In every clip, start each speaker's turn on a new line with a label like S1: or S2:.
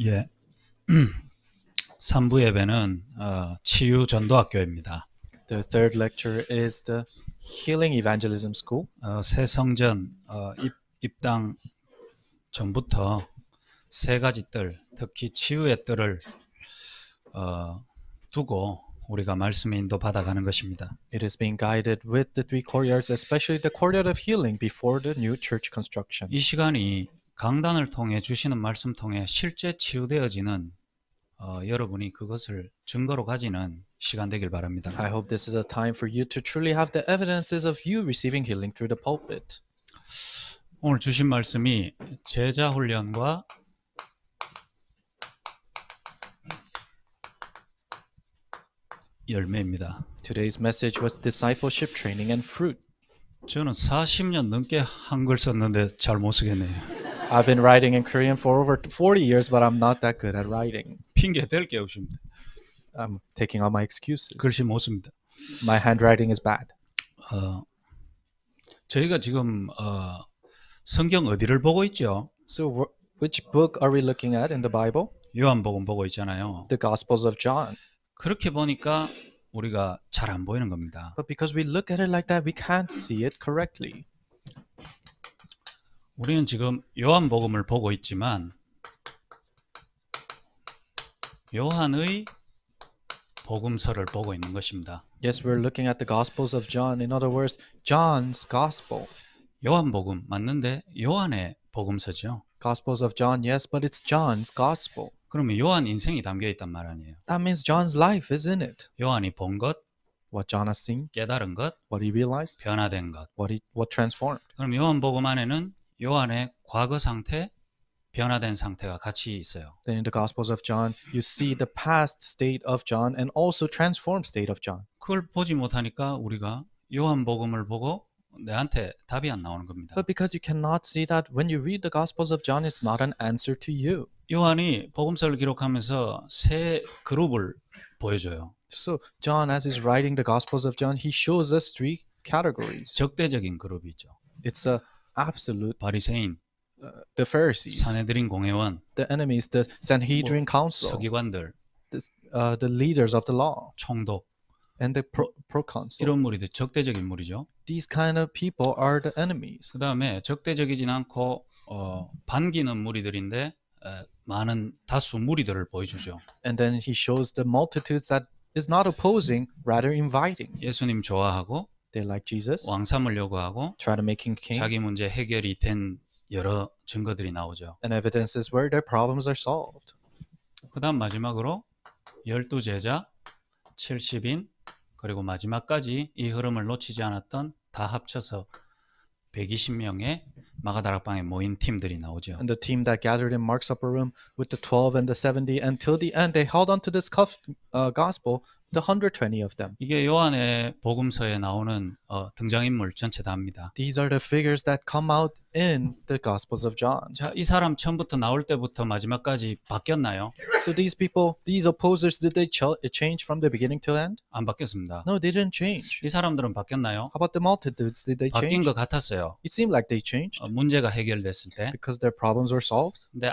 S1: 예, 3부 예배는 치유 전도학교입니다.
S2: The third lecture is the Healing Evangelism School.
S1: 새 성전 입당 전부터 세 가지 뜰, 특히 치유의 뜰을 두고 우리가 말씀의 인도 받아가는 것입니다.
S2: It is being guided with the three courtyards, especially the courtyard of healing before the new church construction.
S1: 이 시간이 강단을 통해 주시는 말씀 통해 실제 치유되어지는 여러분이 그것을 증거로 가지는 시간 되길 바랍니다.
S2: I hope this is a time for you to truly have the evidences of you receiving healing through the pulpit.
S1: 오늘 주신 말씀이 제자 훈련과 열매입니다.
S2: Today's message was discipleship, training, and fruit.
S1: 저는 40년 넘게 한글 썼는데 잘 못 쓰겠네요.
S2: I've been writing in Korean for over 40 years, but I'm not that good at writing.
S1: 핑계 댈 게 없습니다.
S2: I'm taking all my excuses.
S1: 글씨 못 씁니다.
S2: My handwriting is bad.
S1: 저희가 지금 성경 어디를 보고 있죠?
S2: So which book are we looking at in the Bible?
S1: 요한복음 보고 있잖아요.
S2: The Gospels of John.
S1: 그렇게 보니까 우리가 잘 안 보이는 겁니다.
S2: But because we look at it like that, we can't see it correctly.
S1: 우리는 지금 요한복음을 보고 있지만 요한의 복음서를 보고 있는 것입니다.
S2: Yes, we're looking at the Gospels of John. In other words, John's Gospel.
S1: 요한복음 맞는데 요한의 복음서죠.
S2: Gospels of John, yes, but it's John's Gospel.
S1: 그러면 요한 인생이 담겨 있단 말 아니에요.
S2: That means John's life is in it.
S1: 요한이 본 것,
S2: What John has seen,
S1: 깨달은 것,
S2: what he realized,
S1: 변화된 것.
S2: what transformed.
S1: 그럼 요한복음 안에는 요한의 과거 상태, 변화된 상태가 같이 있어요.
S2: Then in the Gospels of John, you see the past state of John and also transformed state of John.
S1: 그걸 보지 못하니까 우리가 요한복음을 보고 내한테 답이 안 나오는 겁니다.
S2: But because you cannot see that, when you read the Gospels of John, it's not an answer to you.
S1: 요한이 복음서를 기록하면서 세 그룹을 보여줘요.
S2: So John, as he's writing the Gospels of John, he shows us three categories.
S1: 적대적인 그룹이 있죠.
S2: It's a absolute,
S1: 바리새인,
S2: the Pharisees,
S1: 사내들인 공회원,
S2: the enemies, the Sanhedrin council,
S1: 서기관들,
S2: the leaders of the law,
S1: 총독
S2: and the proconsul.
S1: 이런 무리들 적대적인 무리죠.
S2: These kind of people are the enemies.
S1: 그 다음에 적대적이진 않고 반기는 무리들인데 많은 다수 무리들을 보여주죠.
S2: And then he shows the multitudes that is not opposing, rather inviting.
S1: 예수님 좋아하고
S2: They like Jesus,
S1: 왕삼을 요구하고
S2: try to make him king,
S1: 자기 문제 해결이 된 여러 증거들이 나오죠.
S2: and evidences where their problems are solved.
S1: 그 다음 마지막으로 12제자, 70인 그리고 마지막까지 이 흐름을 놓치지 않았던 다 합쳐서 120명의 마가다락방에 모인 팀들이 나오죠.
S2: And the team that gathered in Mark's upper room with the 12 and the 70 until the end, they held on to this gospel, the 120 of them.
S1: 이게 요한의 복음서에 나오는 등장인물 전체 다입니다.
S2: These are the figures that come out in the Gospels of John.
S1: 자, 이 사람 처음부터 나올 때부터 마지막까지 바뀌었나요?
S2: So these people, these opposers, did they change from the beginning to end?
S1: 안 바뀌었습니다.
S2: No, they didn't change.
S1: 이 사람들은 바뀌었나요?
S2: How about the multitudes? Did they
S1: 바뀐
S2: change?
S1: 것 같았어요.
S2: It seemed like they changed
S1: 문제가 해결됐을 때.
S2: because their problems were solved.
S1: 근데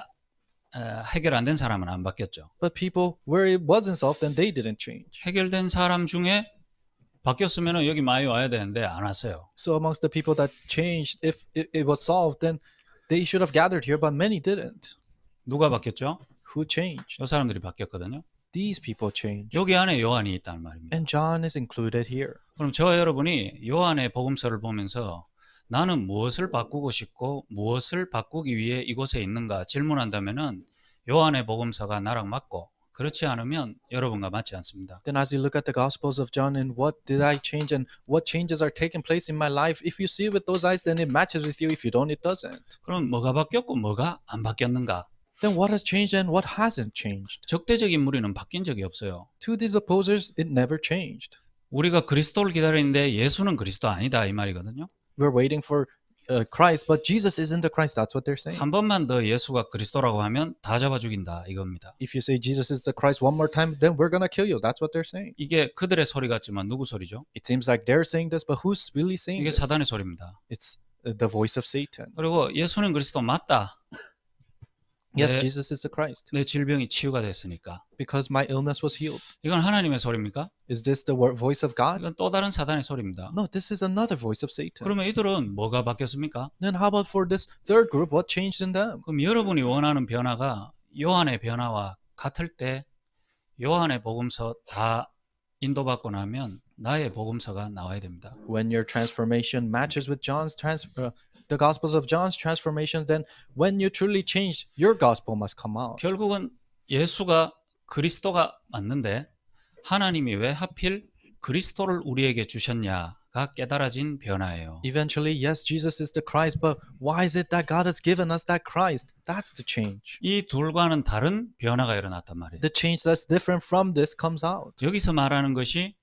S1: 해결 안 된 사람은 안 바뀌었죠.
S2: But people where it wasn't solved, then they didn't change.
S1: 해결된 사람 중에 바뀌었으면 여기 많이 와야 되는데 안 왔어요.
S2: So amongst the people that changed, if it was solved, then they should have gathered here, but many didn't.
S1: 누가 바뀌었죠?
S2: Who changed?
S1: 이 사람들이 바뀌었거든요.
S2: These people changed.
S1: 여기 안에 요한이 있다는 말입니다.
S2: And John is included here.
S1: 그럼 저와 여러분이 요한의 복음서를 보면서 나는 무엇을 바꾸고 싶고 무엇을 바꾸기 위해 이곳에 있는가 질문한다면은 요한의 복음서가 나랑 맞고 그렇지 않으면 여러분과 맞지 않습니다.
S2: Then as you look at the Gospels of John and what did I change and what changes are taking place in my life, if you see it with those eyes, then it matches with you. If you don't, it doesn't.
S1: 그럼 뭐가 바뀌었고 뭐가 안 바뀌었는가?
S2: Then what has changed and what hasn't changed?
S1: 적대적인 무리는 바뀐 적이 없어요.
S2: To these opposers, it never changed.
S1: 우리가 그리스도를 기다리는데 예수는 그리스도 아니다 이 말이거든요.
S2: We're waiting for Christ, but Jesus isn't the Christ. That's what they're saying.
S1: 한 번만 더 예수가 그리스도라고 하면 다 잡아 죽인다 이겁니다.
S2: If you say Jesus is the Christ one more time, then we're gonna kill you. That's what they're saying.
S1: 이게 그들의 소리 같지만 누구 소리죠?
S2: It seems like they're saying this, but who's really saying
S1: 이게
S2: this?
S1: 사단의 소리입니다.
S2: It's the voice of Satan.
S1: 그리고 예수는 그리스도 맞다.
S2: Yes,
S1: 내,
S2: Jesus is the Christ
S1: 내 질병이 치유가 됐으니까.
S2: because my illness was healed.
S1: 이건 하나님의 소리입니까?
S2: Is this the voice of God?
S1: 이건 또 다른 사단의 소리입니다.
S2: No, this is another voice of Satan.
S1: 그러면 이들은 뭐가 바뀌었습니까?
S2: Then how about for this third group? What changed in them?
S1: 그럼 여러분이 원하는 변화가 요한의 변화와 같을 때 요한의 복음서 다 인도받고 나면 나의 복음서가 나와야 됩니다.
S2: When your transformation matches with the Gospels of John's transformation, then when you truly changed, your gospel must come out.
S1: 결국은 예수가 그리스도가 맞는데 하나님이 왜 하필 그리스도를 우리에게 주셨냐가 깨달아진 변화예요.
S2: Eventually, yes, Jesus is the Christ, but why is it that God has given us that Christ? That's the change.
S1: 이 둘과는 다른 변화가 일어났단 말이에요.
S2: The change that's different from this comes out.
S1: 여기서 말하는 것이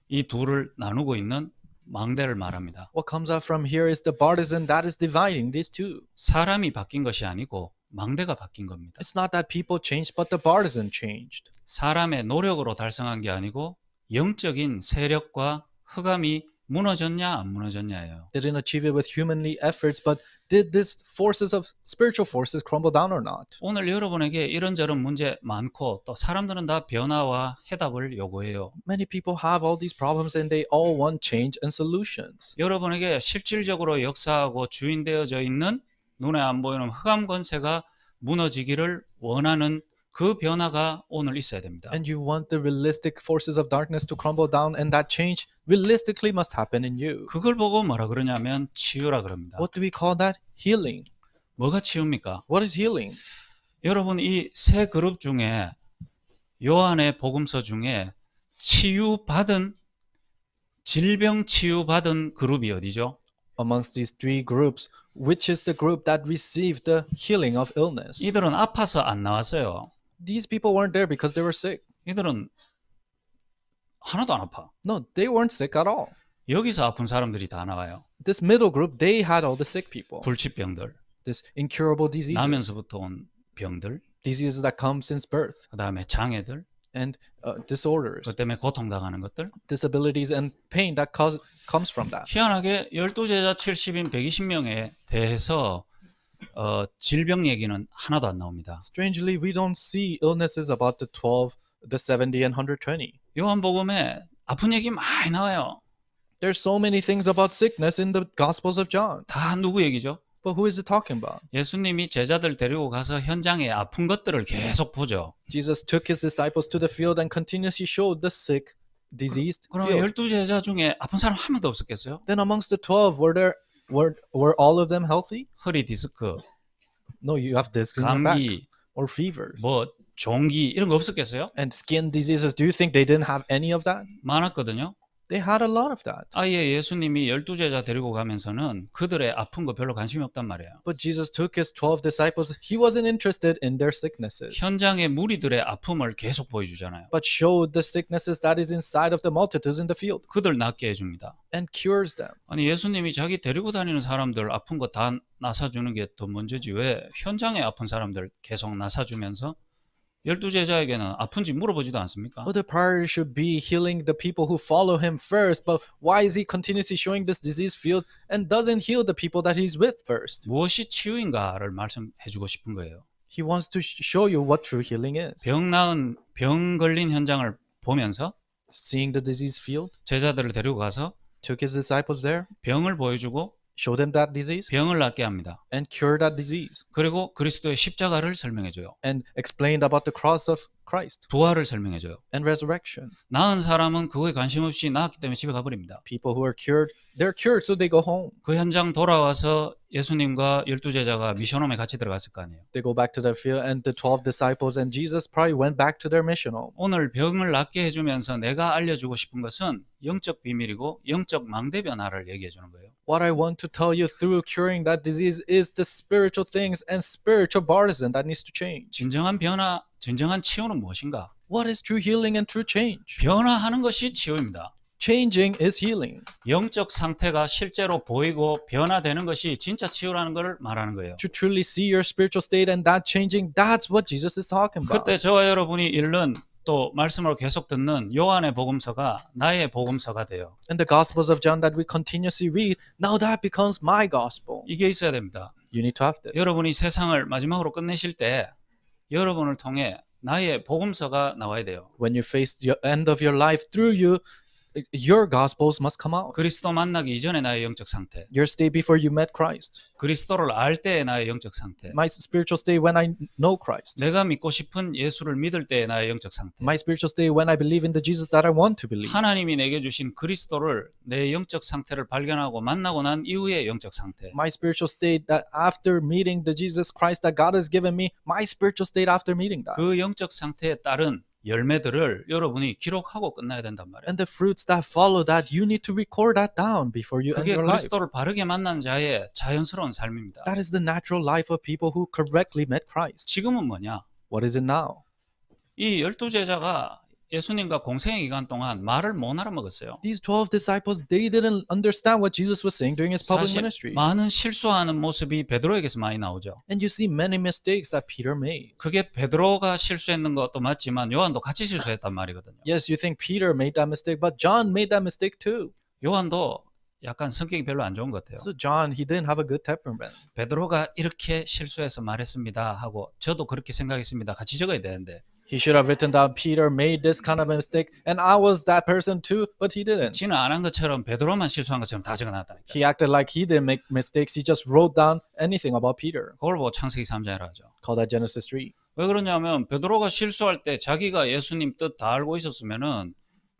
S1: 이 둘을 나누고 있는 망대를 말합니다.
S2: What comes out from here is the partisan that is dividing these two.
S1: 사람이 바뀐 것이 아니고 망대가 바뀐 겁니다.
S2: It's not that people changed, but the partisan changed.
S1: 사람의 노력으로 달성한 게 아니고 영적인 세력과 흑암이 무너졌냐 안 무너졌냐예요.
S2: They didn't achieve it with humanly efforts, but did these forces of spiritual forces crumble down or not?
S1: 오늘 여러분에게 이런저런 문제 많고 또 사람들은 다 변화와 해답을 요구해요.
S2: Many people have all these problems and they all want change and solutions.
S1: 여러분에게 실질적으로 역사하고 주인되어져 있는 눈에 안 보이는 흑암 권세가 무너지기를 원하는 그 변화가 오늘 있어야 됩니다.
S2: And you want the realistic forces of darkness to crumble down, and that change realistically must happen in you.
S1: 그걸 보고 뭐라 그러냐면 치유라 그럽니다.
S2: What do we call that? Healing.
S1: 뭐가 치유입니까?
S2: What is healing?
S1: 여러분 이 세 그룹 중에 요한의 복음서 중에 치유받은 질병 치유받은 그룹이 어디죠?
S2: Amongst these three groups, which is the group that received the healing of illness?
S1: 이들은 아파서 안 나왔어요.
S2: These people weren't there because they were sick.
S1: 이들은 하나도 안 아파.
S2: No, they weren't sick at all.
S1: 여기서 아픈 사람들이 다 나와요.
S2: This middle group, they had all the sick people.
S1: 불치병들,
S2: This incurable diseases.
S1: 나면서부터 온 병들,
S2: Diseases that come since birth.
S1: 그 다음에 장애들,
S2: And disorders.
S1: 그 때문에 고통당하는 것들.
S2: Disabilities and pain that comes from that.
S1: 희한하게 12제자 70인 120명에 대해서 질병 얘기는 하나도 안 나옵니다.
S2: Strangely, we don't see illnesses about the 12, the 70, and 120.
S1: 요한복음에 아픈 얘기 많이 나와요.
S2: There's so many things about sickness in the Gospels of John.
S1: 다 누구 얘기죠?
S2: But who is it talking about?
S1: 예수님이 제자들 데리고 가서 현장에 아픈 것들을 계속 보죠.
S2: Jesus took his disciples to the field and continuously showed the sick, diseased
S1: 그럼
S2: field.
S1: 12제자 중에 아픈 사람 한 명도 없었겠어요?
S2: Then amongst the 12, were all of them healthy?
S1: 허리 디스크,
S2: No, you have discs in your back
S1: 감기,
S2: or fevers
S1: 뭐 종기 이런 거 없었겠어요?
S2: and skin diseases. Do you think they didn't have any of that?
S1: 많았거든요.
S2: They had a lot of that.
S1: 아예 예수님이 12제자 데리고 가면서는 그들의 아픈 거 별로 관심이 없단 말이에요.
S2: But Jesus took his 12 disciples. He wasn't interested in their sicknesses,
S1: 현장의 무리들의 아픔을 계속 보여주잖아요.
S2: but showed the sicknesses that is inside of the multitudes in the field
S1: 그들 낫게 해줍니다.
S2: and cures them.
S1: 아니 예수님이 자기 데리고 다니는 사람들 아픈 거 다 나사주는 게 더 먼저지 왜 현장에 아픈 사람들 계속 나사주면서 12제자에게는 아픈지 물어보지도 않습니까?
S2: Well, the priority should be healing the people who follow him first, but why is he continuously showing this disease field and doesn't heal the people that he's with first?
S1: 무엇이 치유인가를 말씀해주고 싶은 거예요.
S2: He wants to show you what true healing is.
S1: 병 걸린 현장을 보면서
S2: Seeing the disease field,
S1: 제자들을 데리고 가서
S2: took his disciples there,
S1: 병을 보여주고
S2: showed them that disease,
S1: 병을 낫게 합니다.
S2: and cured that disease,
S1: 그리고 그리스도의 십자가를 설명해줘요.
S2: and explained about the cross of Christ
S1: 부활을 설명해줘요.
S2: and resurrection.
S1: 나은 사람은 그거에 관심 없이 나았기 때문에 집에 가버립니다.
S2: People who are cured, they're cured, so they go home.
S1: 그 현장 돌아와서 예수님과 12제자가 미션홈에 같이 들어갔을 거 아니에요.
S2: They go back to their field, and the 12 disciples and Jesus probably went back to their mission home.
S1: 오늘 병을 낫게 해주면서 내가 알려주고 싶은 것은 영적 비밀이고 영적 망대 변화를 얘기해 주는 거예요.
S2: What I want to tell you through curing that disease is the spiritual things and spiritual partisan that needs to change.
S1: 진정한 변화, 진정한 치유는 무엇인가?
S2: What is true healing and true change?
S1: 변화하는 것이 치유입니다.
S2: Changing is healing.
S1: 영적 상태가 실제로 보이고 변화되는 것이 진짜 치유라는 것을 말하는 거예요.
S2: To truly see your spiritual state and that changing, that's what Jesus is talking about.
S1: 그때 저와 여러분이 잃는 또 말씀을 계속 듣는 요한의 복음서가 나의 복음서가 돼요.
S2: And the Gospels of John that we continuously read, now that becomes my gospel.
S1: 이게 있어야 됩니다.
S2: You need to have this.
S1: 여러분이 세상을 마지막으로 끝내실 때 여러분을 통해 나의 복음서가 나와야 돼요.
S2: When you face the end of your life, through you, your gospels must come out.
S1: 그리스도 만나기 이전에 나의 영적 상태,
S2: Your state before you met Christ.
S1: 그리스도를 알 때의 나의 영적 상태,
S2: My spiritual state when I know Christ.
S1: 내가 믿고 싶은 예수를 믿을 때의 나의 영적 상태,
S2: My spiritual state when I believe in the Jesus that I want to believe.
S1: 하나님이 내게 주신 그리스도를 내 영적 상태를 발견하고 만나고 난 이후의 영적 상태,
S2: My spiritual state that after meeting the Jesus Christ that God has given me, my spiritual state after meeting that.
S1: 그 영적 상태에 따른 열매들을 여러분이 기록하고 끝나야 된단 말이에요.
S2: And the fruits that follow that, you need to record that down before you end
S1: 그게
S2: your life.
S1: 그리스도를 바르게 만난 자의 자연스러운 삶입니다.
S2: That is the natural life of people who correctly met Christ.
S1: 지금은 뭐냐?
S2: What is it now?
S1: 이 12제자가 예수님과 공생의 기간 동안 말을 못 알아먹었어요.
S2: These 12 disciples, they didn't understand what Jesus was saying during his public
S1: 사실
S2: ministry.
S1: 많은 실수하는 모습이 베드로에게서 많이 나오죠.
S2: And you see many mistakes that Peter made.
S1: 그게 베드로가 실수했는 것도 맞지만 요한도 같이 실수했단 말이거든요.
S2: Yes, you think Peter made that mistake, but John made that mistake too.
S1: 요한도 약간 성격이 별로 안 좋은 것 같아요.
S2: So John, he didn't have a good temperament.
S1: 베드로가 이렇게 실수해서 말했습니다 하고 저도 그렇게 생각했습니다. 같이 적어야 되는데
S2: He should have written down, Peter made this kind of a mistake, and I was that person too, but he didn't.
S1: 지는 안 한 것처럼 베드로만 실수한 것처럼 다 적어놨다니까.
S2: He acted like he didn't make mistakes. He just wrote down anything about Peter.
S1: 그걸 보고 창세기 3장이라 하죠.
S2: Call that Genesis 3.
S1: 왜 그러냐면 베드로가 실수할 때 자기가 예수님 뜻 다 알고 있었으면은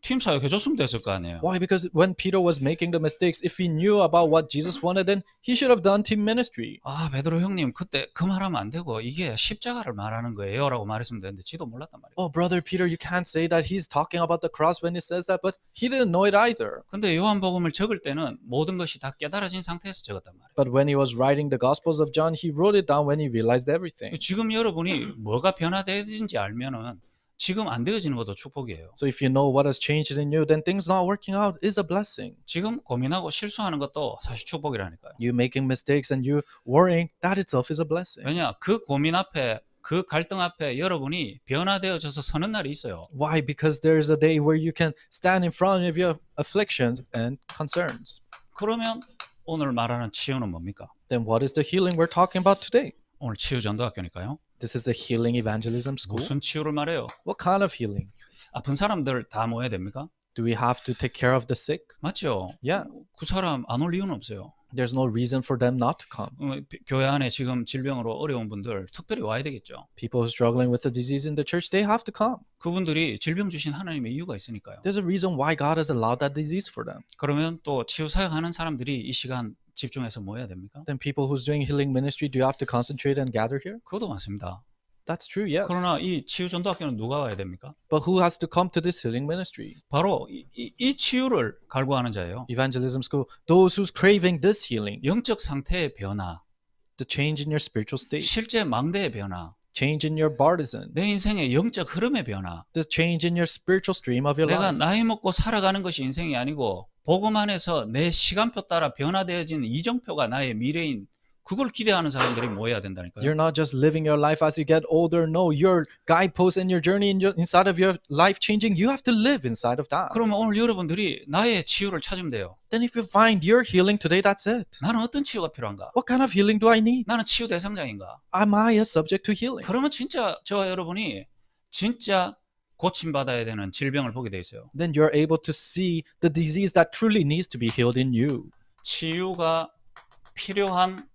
S1: 팀 사역해줬으면 됐을 거 아니에요.
S2: Why? Because when Peter was making the mistakes, if he knew about what Jesus wanted, then he should have done team ministry.
S1: 아 베드로 형님 그때 그 말하면 안 되고 이게 십자가를 말하는 거예요 라고 말했으면 되는데 지도 몰랐단 말이에요.
S2: Oh, brother Peter, you can't say that he's talking about the cross when he says that, but he didn't know it either.
S1: 근데 요한복음을 적을 때는 모든 것이 다 깨달아진 상태에서 적었단 말이에요.
S2: But when he was writing the Gospels of John, he wrote it down when he realized everything.
S1: 지금 여러분이 뭐가 변화되어진지 알면은 지금 안 되어지는 것도 축복이에요.
S2: So if you know what has changed in you, then things not working out is a blessing.
S1: 지금 고민하고 실수하는 것도 사실 축복이라니까요.
S2: You making mistakes and you worrying, that itself is a blessing.
S1: 왜냐 그 고민 앞에 그 갈등 앞에 여러분이 변화되어져서 서는 날이 있어요.
S2: Why? Because there's a day where you can stand in front of your afflictions and concerns.
S1: 그러면 오늘 말하는 치유는 뭡니까?
S2: Then what is the healing we're talking about today?
S1: 오늘 치유 전도학교니까요.
S2: This is the healing evangelism school.
S1: 무슨 치유를 말해요?
S2: What kind of healing?
S1: 아픈 사람들 다 모여야 됩니까?
S2: Do we have to take care of the sick?
S1: 맞죠?
S2: Yeah.
S1: 그 사람 안 올 이유는 없어요.
S2: There's no reason for them not to come.
S1: 교회 안에 지금 질병으로 어려운 분들 특별히 와야 되겠죠.
S2: People who are struggling with the disease in the church, they have to come.
S1: 그분들이 질병 주신 하나님의 이유가 있으니까요.
S2: There's a reason why God has allowed that disease for them.
S1: 그러면 또 치유 사역하는 사람들이 이 시간 집중해서 모여야 됩니까?
S2: Then people who's doing healing ministry, do you have to concentrate and gather here?
S1: 그것도 맞습니다.
S2: That's true, yes.
S1: 그러나 이 치유 전도학교는 누가 와야 됩니까?
S2: But who has to come to this healing ministry?
S1: 바로 이 치유를 갈구하는 자예요.
S2: Evangelism school, those who's craving this healing,
S1: 영적 상태의 변화,
S2: the change in your spiritual state,
S1: 실제 망대의 변화,
S2: change in your partisan,
S1: 내 인생의 영적 흐름의 변화.
S2: the change in your spiritual stream of your
S1: 내가
S2: life.
S1: 나이 먹고 살아가는 것이 인생이 아니고 복음 안에서 내 시간표 따라 변화되어진 이정표가 나의 미래인 그걸 기대하는 사람들이 모여야 된다니까요.
S2: You're not just living your life as you get older. No, your guideposts and your journey inside of your life changing, you have to live inside of that.
S1: 그러면 오늘 여러분들이 나의 치유를 찾으면 돼요.
S2: Then if you find your healing today, that's it.
S1: 나는 어떤 치유가 필요한가?
S2: What kind of healing do I need?
S1: 나는 치유 대상자인가?
S2: Am I a subject to healing?
S1: 그러면 진짜 저와 여러분이 진짜 고침받아야 되는 질병을 보게 돼 있어요.
S2: Then you're able to see the disease that truly needs to be healed in you.
S1: 치유가 필요한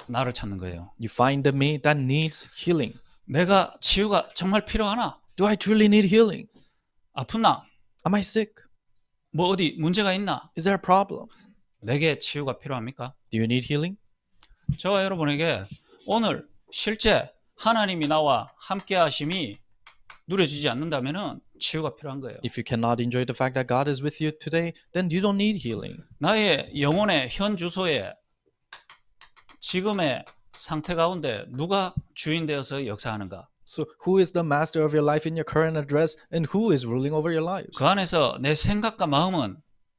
S1: 나를 찾는 거예요.
S2: You find the me that needs healing.
S1: 내가 치유가 정말 필요하나?
S2: Do I truly need healing?
S1: 아프나?
S2: Am I sick?
S1: 뭐 어디 문제가 있나?
S2: Is there a problem?
S1: 내게 치유가 필요합니까?
S2: Do you need healing?
S1: 저와 여러분에게 오늘 실제 하나님이 나와 함께 하심이 누려지지 않는다면 치유가 필요한 거예요.
S2: If you cannot enjoy the fact that God is with you today, then you don't need healing.
S1: 나의 영혼의 현 주소에 지금의 상태 가운데 누가 주인 되어서 역사하는가?
S2: So who is the master of your life in your current address and who is ruling over your lives?
S1: 그 안에서 내 생각과 마음은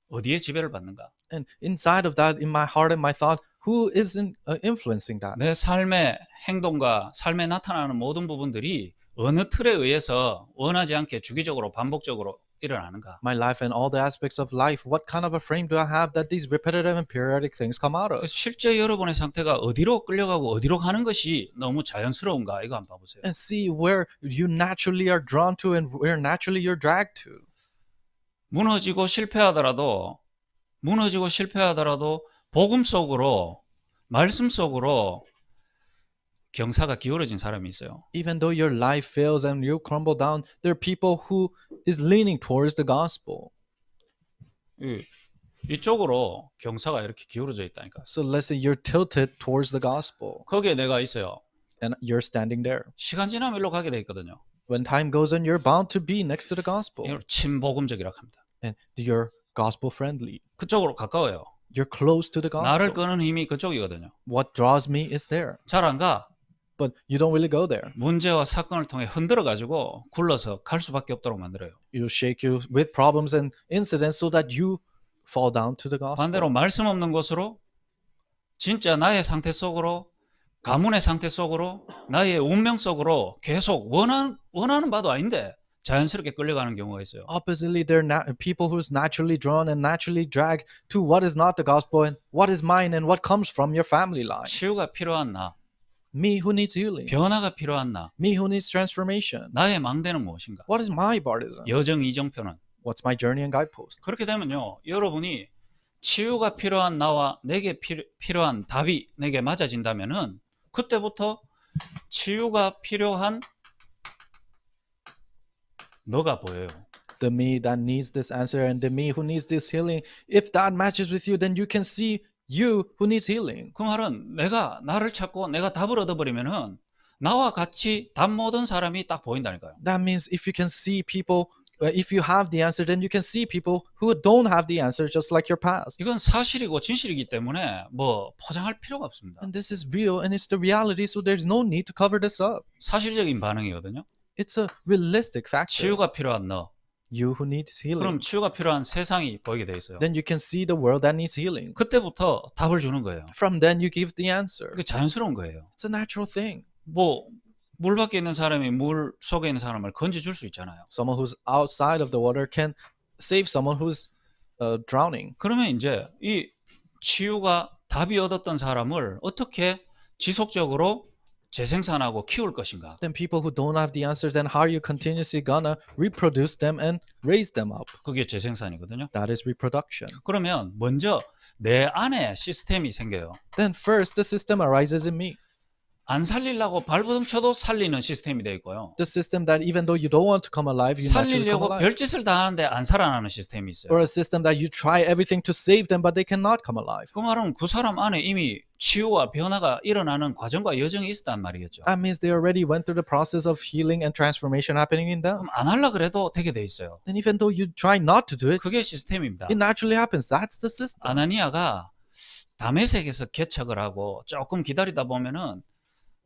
S1: 어디에 지배를 받는가?
S2: And inside of that, in my heart and my thought, who is influencing that?
S1: 내 삶의 행동과 삶에 나타나는 모든 부분들이 어느 틀에 의해서 원하지 않게 주기적으로 반복적으로 일어나는가?
S2: My life and all the aspects of life, what kind of a frame do I have that these repetitive and periodic things come out of?
S1: 실제 여러분의 상태가 어디로 끌려가고 어디로 가는 것이 너무 자연스러운가? 이거 한번 봐보세요.
S2: And see where you naturally are drawn to and where naturally you're dragged to.
S1: 무너지고 실패하더라도 복음 속으로 말씀 속으로 경사가 기울어진 사람이 있어요.
S2: Even though your life fails and you crumble down, there are people who is leaning towards the gospel.
S1: 이쪽으로 경사가 이렇게 기울어져 있다니까.
S2: So let's say you're tilted towards the gospel
S1: 거기에 내가 있어요.
S2: and you're standing there.
S1: 시간 지나면 일로 가게 돼 있거든요.
S2: When time goes on, you're bound to be next to the gospel.
S1: 이걸 친복음적이라고 합니다.
S2: And you're gospel friendly.
S1: 그쪽으로 가까워요.
S2: You're close to the
S1: 나를
S2: gospel.
S1: 끄는 힘이 그쪽이거든요.
S2: What draws me is there.
S1: 잘 안 가.
S2: But you don't really go there.
S1: 문제와 사건을 통해 흔들어 가지고 굴러서 갈 수밖에 없도록 만들어요.
S2: It'll shake you with problems and incidents so that you fall down to the gospel.
S1: 반대로 말씀 없는 곳으로 진짜 나의 상태 속으로 가문의 상태 속으로 나의 운명 속으로 계속 원하는 바도 아닌데 자연스럽게 끌려가는 경우가 있어요.
S2: Oppositely, there are people who's naturally drawn and naturally dragged to what is not the gospel and what is mine and what comes from your family line.
S1: 치유가 필요한 나,
S2: Me who needs healing.
S1: 변화가 필요한 나,
S2: Me who needs transformation.
S1: 나의 망대는 무엇인가?
S2: What is my baptism?
S1: 여정 이정표는
S2: What's my journey and guidepost?
S1: 그렇게 되면요, 여러분이 치유가 필요한 나와 내게 필요한 답이 내게 맞아진다면은 그때부터 치유가 필요한 너가 보여요.
S2: The me that needs this answer and the me who needs this healing. If that matches with you, then you can see you who needs healing.
S1: 그 말은 내가 나를 찾고 내가 답을 얻어버리면은 나와 같이 답 못 얻은 사람이 딱 보인다니까요.
S2: That means if you can see people, if you have the answer, then you can see people who don't have the answer, just like your past.
S1: 이건 사실이고 진실이기 때문에 뭐 포장할 필요가 없습니다.
S2: And this is real and it's the reality, so there's no need to cover this up.
S1: 사실적인 반응이거든요.
S2: It's a realistic factor.
S1: 치유가 필요한 너.
S2: You who needs healing.
S1: 그럼 치유가 필요한 세상이 보이게 돼 있어요.
S2: Then you can see the world that needs healing.
S1: 그때부터 답을 주는 거예요.
S2: From then you give the answer.
S1: 그게 자연스러운 거예요.
S2: It's a natural thing.
S1: 뭐 물 밖에 있는 사람이 물 속에 있는 사람을 건져줄 수 있잖아요.
S2: Someone who's outside of the water can save someone who's drowning.
S1: 그러면 이제 이 치유가 답이 얻었던 사람을 어떻게 지속적으로 재생산하고 키울 것인가?
S2: Then people who don't have the answer, then how are you continuously gonna reproduce them and raise them up?
S1: 그게 재생산이거든요.
S2: That is reproduction.
S1: 그러면 먼저 내 안에 시스템이 생겨요.
S2: Then first, the system arises in me.
S1: 안 살리려고 발버둥 쳐도 살리는 시스템이 돼 있고요.
S2: The system that even though you don't want to come alive, you naturally come
S1: 살리려고
S2: alive.
S1: 별짓을 다 하는데 안 살아나는 시스템이 있어요.
S2: Or a system that you try everything to save them, but they cannot come alive.
S1: 그 말은 그 사람 안에 이미 치유와 변화가 일어나는 과정과 여정이 있었단 말이겠죠.
S2: That means they already went through the process of healing and transformation happening in them.
S1: 그럼 안 하려 그래도 되게 돼 있어요.
S2: And even though you try not to do it,
S1: 그게 시스템입니다.
S2: it naturally happens. That's the system.
S1: 아나니아가 다메섹에서 개척을 하고 조금 기다리다 보면은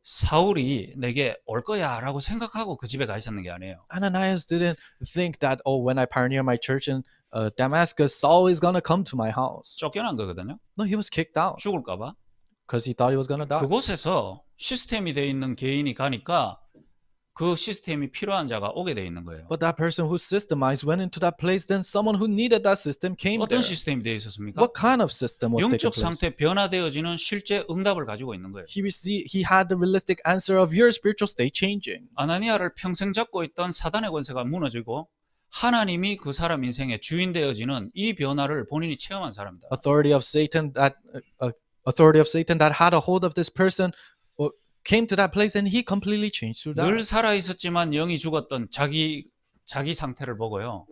S1: 사울이 내게 올 거야라고 생각하고 그 집에 가 있었는 게 아니에요.
S2: Ananias didn't think that, oh, when I pioneer my church in Damascus, Saul is gonna come to my house.
S1: 쫓겨난 거거든요.
S2: No, he was kicked out
S1: 죽을까 봐.
S2: because he thought he was gonna die.
S1: 그곳에서 시스템이 돼 있는 개인이 가니까 그 시스템이 필요한 자가 오게 돼 있는 거예요.
S2: But that person who systemized went into that place, then someone who needed that system came
S1: 어떤
S2: there.
S1: 시스템이 돼 있었습니까?
S2: What kind of system was taking
S1: 영적
S2: place?
S1: 상태 변화되어지는 실제 응답을 가지고 있는 거예요.
S2: He had the realistic answer of your spiritual state changing.
S1: 아나니아를 평생 잡고 있던 사단의 권세가 무너지고 하나님이 그 사람 인생의 주인 되어지는 이 변화를 본인이 체험한 사람이다.
S2: Authority of Satan that had a hold of this person came to that place and he completely changed through that.
S1: 늘 살아 있었지만 영이 죽었던 자기 상태를 보고요.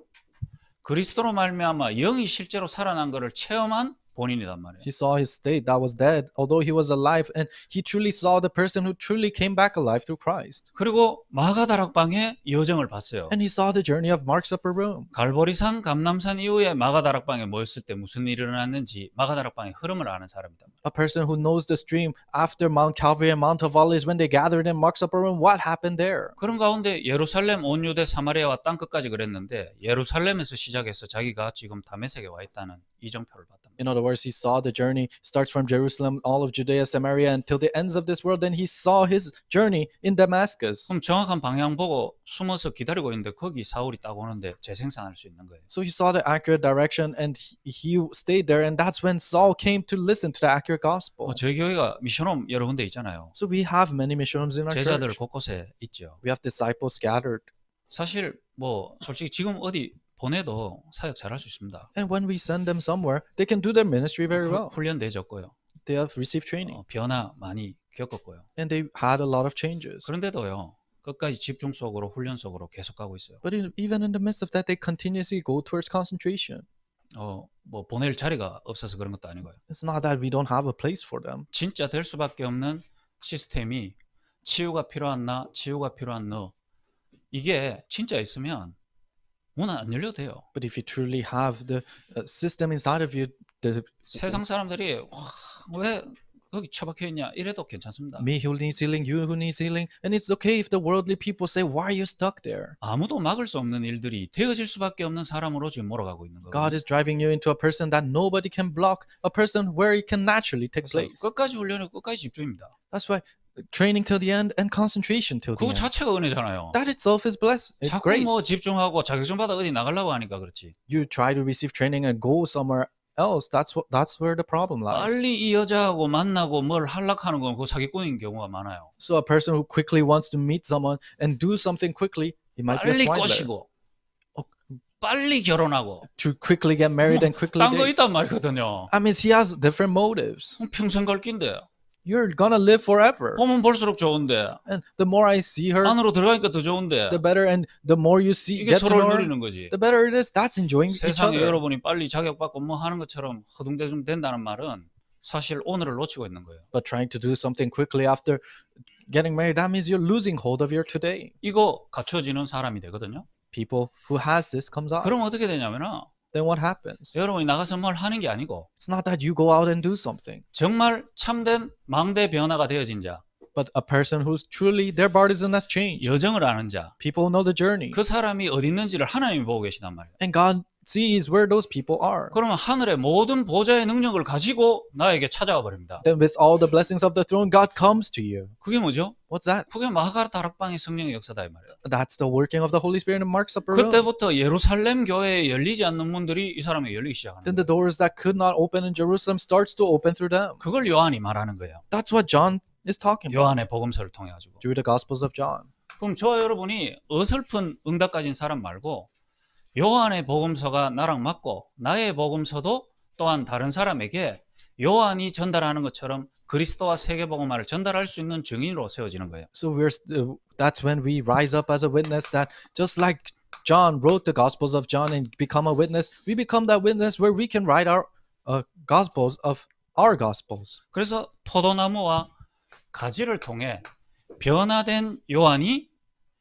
S1: 그리스도로 말미암아 영이 실제로 살아난 것을 체험한 본인이단 말이에요.
S2: He saw his state that was dead, although he was alive, and he truly saw the person who truly came back alive through Christ.
S1: 그리고 마가다락방의 여정을 봤어요.
S2: And he saw the journey of Mark's upper room.
S1: 갈보리산 감남산 이후에 마가다락방에 모였을 때 무슨 일이 일어났는지 마가다락방의 흐름을 아는 사람이다.
S2: A person who knows the stream after Mount Calvary and Mount of Olives when they gathered in Mark's upper room, what happened there?
S1: 그런 가운데 예루살렘, 온 유대, 사마리아와 땅끝까지 그랬는데 예루살렘에서 시작해서 자기가 지금 다메섹에 와 있다는 이정표를 봤단 말이에요.
S2: In other words, he saw the journey starts from Jerusalem, all of Judea, Samaria, until the ends of this world. Then he saw his journey in Damascus.
S1: 그럼 정확한 방향 보고 숨어서 기다리고 있는데 거기 사울이 딱 오는데 재생산할 수 있는 거예요.
S2: So he saw the accurate direction and he stayed there. And that's when Saul came to listen to the accurate gospel.
S1: 저희 교회가 미션홈 여러 군데 있잖아요.
S2: So we have many mission homes in our
S1: 제자들
S2: church.
S1: 곳곳에 있죠.
S2: We have disciples scattered.
S1: 사실 뭐 솔직히 지금 어디 보내도 사역 잘할 수 있습니다.
S2: And when we send them somewhere, they can do their ministry very well.
S1: 훈련 되졌고요.
S2: They have received training.
S1: 변화 많이 겪었고요.
S2: And they had a lot of changes.
S1: 그런데도요. 끝까지 집중 속으로 훈련 속으로 계속 가고 있어요.
S2: But even in the midst of that, they continuously go towards concentration.
S1: 뭐 보낼 자리가 없어서 그런 것도 아니고요.
S2: It's not that we don't have a place for them.
S1: 진짜 될 수밖에 없는 시스템이 치유가 필요한 나, 치유가 필요한 너. 이게 진짜 있으면 문 안 열려도 돼요.
S2: But if you truly have the system inside of you, the
S1: 세상 사람들이 왜 거기 처박혀 있냐 이래도 괜찮습니다.
S2: me who needs healing, you who needs healing, and it's okay if the worldly people say, "Why are you stuck there?"
S1: 아무도 막을 수 없는 일들이 되어질 수밖에 없는 사람으로 지금 몰아가고 있는 거예요.
S2: God is driving you into a person that nobody can block, a person where it can naturally take
S1: 그래서
S2: place.
S1: 끝까지 훈련을 끝까지 집중입니다.
S2: That's why training till the end and concentration till the
S1: 그거
S2: end.
S1: 자체가 은혜잖아요.
S2: That itself is blessed. It's
S1: 자꾸
S2: grace.
S1: 뭐 집중하고 자격증 받아 어디 나가려고 하니까 그렇지.
S2: You try to receive training and go somewhere else. That's where the problem lies.
S1: 빨리 이 여자하고 만나고 뭘 하려고 건 그 사기꾼인 경우가 많아요.
S2: So a person who quickly wants to meet someone and do something quickly, he might be a
S1: 빨리
S2: swindler.
S1: 꼬시고 빨리 결혼하고
S2: To quickly get married and quickly
S1: 딴 거
S2: date.
S1: 있단 말이거든요.
S2: I mean, he has different motives.
S1: 평생 갈 낀데
S2: You're gonna live forever.
S1: 보면 볼수록 좋은데
S2: And the more I see her,
S1: 안으로 들어가니까 더 좋은데
S2: the better, and the more you see,
S1: 이게
S2: get to know
S1: 서로를
S2: her,
S1: 누리는 거지.
S2: the better it is. That's enjoying each
S1: 세상에
S2: other.
S1: 여러분이 빨리 자격받고 뭐 하는 것처럼 허둥대중 된다는 말은 사실 오늘을 놓치고 있는 거예요.
S2: But trying to do something quickly after getting married, that means you're losing hold of your today.
S1: 이거 갖춰지는 사람이 되거든요.
S2: People who has this comes out.
S1: 그럼 어떻게 되냐면은
S2: Then what happens?
S1: 여러분이 나가서 뭘 하는 게 아니고
S2: It's not that you go out and do something,
S1: 정말 참된 망대 변화가 되어진 자,
S2: but a person who's truly their baptism has changed.
S1: 여정을 아는 자,
S2: People who know the journey,
S1: 그 사람이 어디 있는지를 하나님이 보고 계시단 말이에요.
S2: and God sees where those people are.
S1: 그러면 하늘의 모든 보좌의 능력을 가지고 나에게 찾아와 버립니다.
S2: Then with all the blessings of the throne, God comes to you.
S1: 그게 뭐죠?
S2: What's that?
S1: 그게 마가라 다락방의 성령의 역사다 이 말이에요.
S2: That's the working of the Holy Spirit in Mark's upper room.
S1: 그때부터 예루살렘 교회에 열리지 않는 문들이 이 사람에게 열리기 시작하는
S2: Then
S1: 거예요.
S2: the doors that could not open in Jerusalem starts to open through them.
S1: 그걸 요한이 말하는 거예요.
S2: That's what John is talking about
S1: 요한의 복음서를 통해 가지고.
S2: through the Gospels of John.
S1: 그럼 저 여러분이 어설픈 응답 가진 사람 말고 요한의 복음서가 나랑 맞고 나의 복음서도 또한 다른 사람에게 요한이 전달하는 것처럼 그리스도와 세계복음화를 전달할 수 있는 증인으로 세워지는 거예요.
S2: So that's when we rise up as a witness that just like John wrote the Gospels of John and become a witness, we become that witness where we can write our Gospels of our Gospels.
S1: 그래서 포도나무와 가지를 통해 변화된 요한이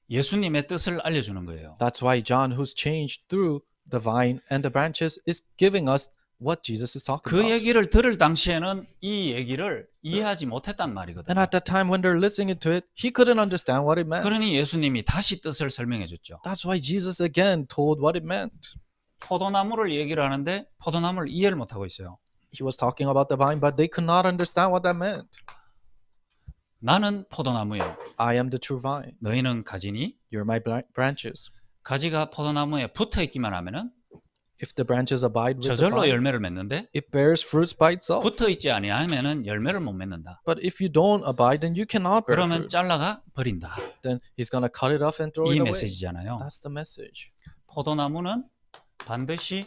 S1: 예수님의 뜻을 알려주는 거예요.
S2: That's why John, who's changed through the vine and the branches, is giving us what Jesus is talking
S1: 그
S2: about.
S1: 얘기를 들을 당시에는 이 얘기를 이해하지 못했단 말이거든요.
S2: And at that time when they're listening to it, he couldn't understand what it meant.
S1: 그러니 예수님이 다시 뜻을 설명해 줬죠.
S2: That's why Jesus again told what it meant.
S1: 포도나무를 얘기를 하는데 포도나무를 이해를 못하고 있어요.
S2: He was talking about the vine, but they could not understand what that meant.
S1: 나는 포도나무요.
S2: I am the true vine.
S1: 너희는 가지니
S2: You're my branches.
S1: 가지가 포도나무에 붙어 있기만 하면은
S2: If the branches abide with the
S1: 저절로
S2: vine,
S1: 열매를 맺는데
S2: it bears fruits by itself.
S1: 붙어 있지 아니하면은 열매를 못 맺는다.
S2: But if you don't abide, then you cannot bear
S1: 그러면
S2: fruit.
S1: 잘라가 버린다.
S2: Then he's gonna cut it off and throw
S1: 이
S2: it away.
S1: 메시지잖아요.
S2: That's the message.
S1: 포도나무는 반드시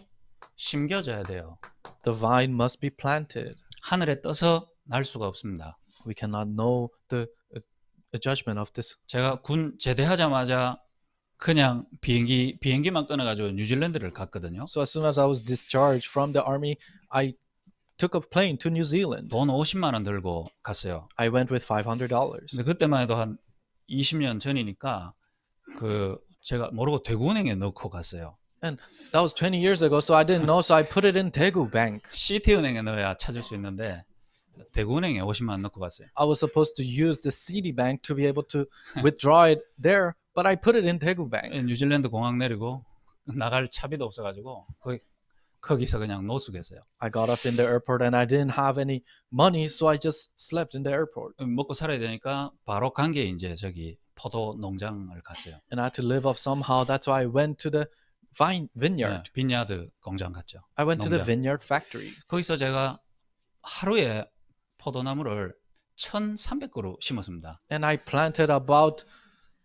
S1: 심겨져야 돼요.
S2: The vine must be planted.
S1: 하늘에 떠서 날 수가 없습니다.
S2: We cannot know the judgment of this.
S1: 제가 군 제대하자마자 그냥 비행기만 끊어가지고 뉴질랜드를 갔거든요.
S2: So as soon as I was discharged from the army, I took a plane to New Zealand.
S1: 돈 50만 원 들고 갔어요.
S2: I went with $500.
S1: 근데 그때만 해도 한 20년 전이니까 그 제가 모르고 대구은행에 넣고 갔어요.
S2: And that was 20 years ago, so I didn't know, so I put it in Daegu Bank.
S1: 시티은행에 넣어야 찾을 수 있는데 대구은행에 50만 원 넣고 갔어요.
S2: I was supposed to use the Citibank to be able to withdraw it there, but I put it in Daegu Bank.
S1: 뉴질랜드 공항 내리고 나갈 차비도 없어가지고 거기 거기서 그냥 노숙했어요.
S2: I got off in the airport and I didn't have any money, so I just slept in the airport.
S1: 먹고 살아야 되니까 바로 간 게 이제 저기 포도 농장을 갔어요.
S2: And I had to live off somehow. That's why I went to the vineyard.
S1: 네, 빈야드 공장 갔죠.
S2: I went to the
S1: 농장.
S2: vineyard factory.
S1: 거기서 제가 하루에 포도나무를 1,300그루 심었습니다.
S2: And I planted about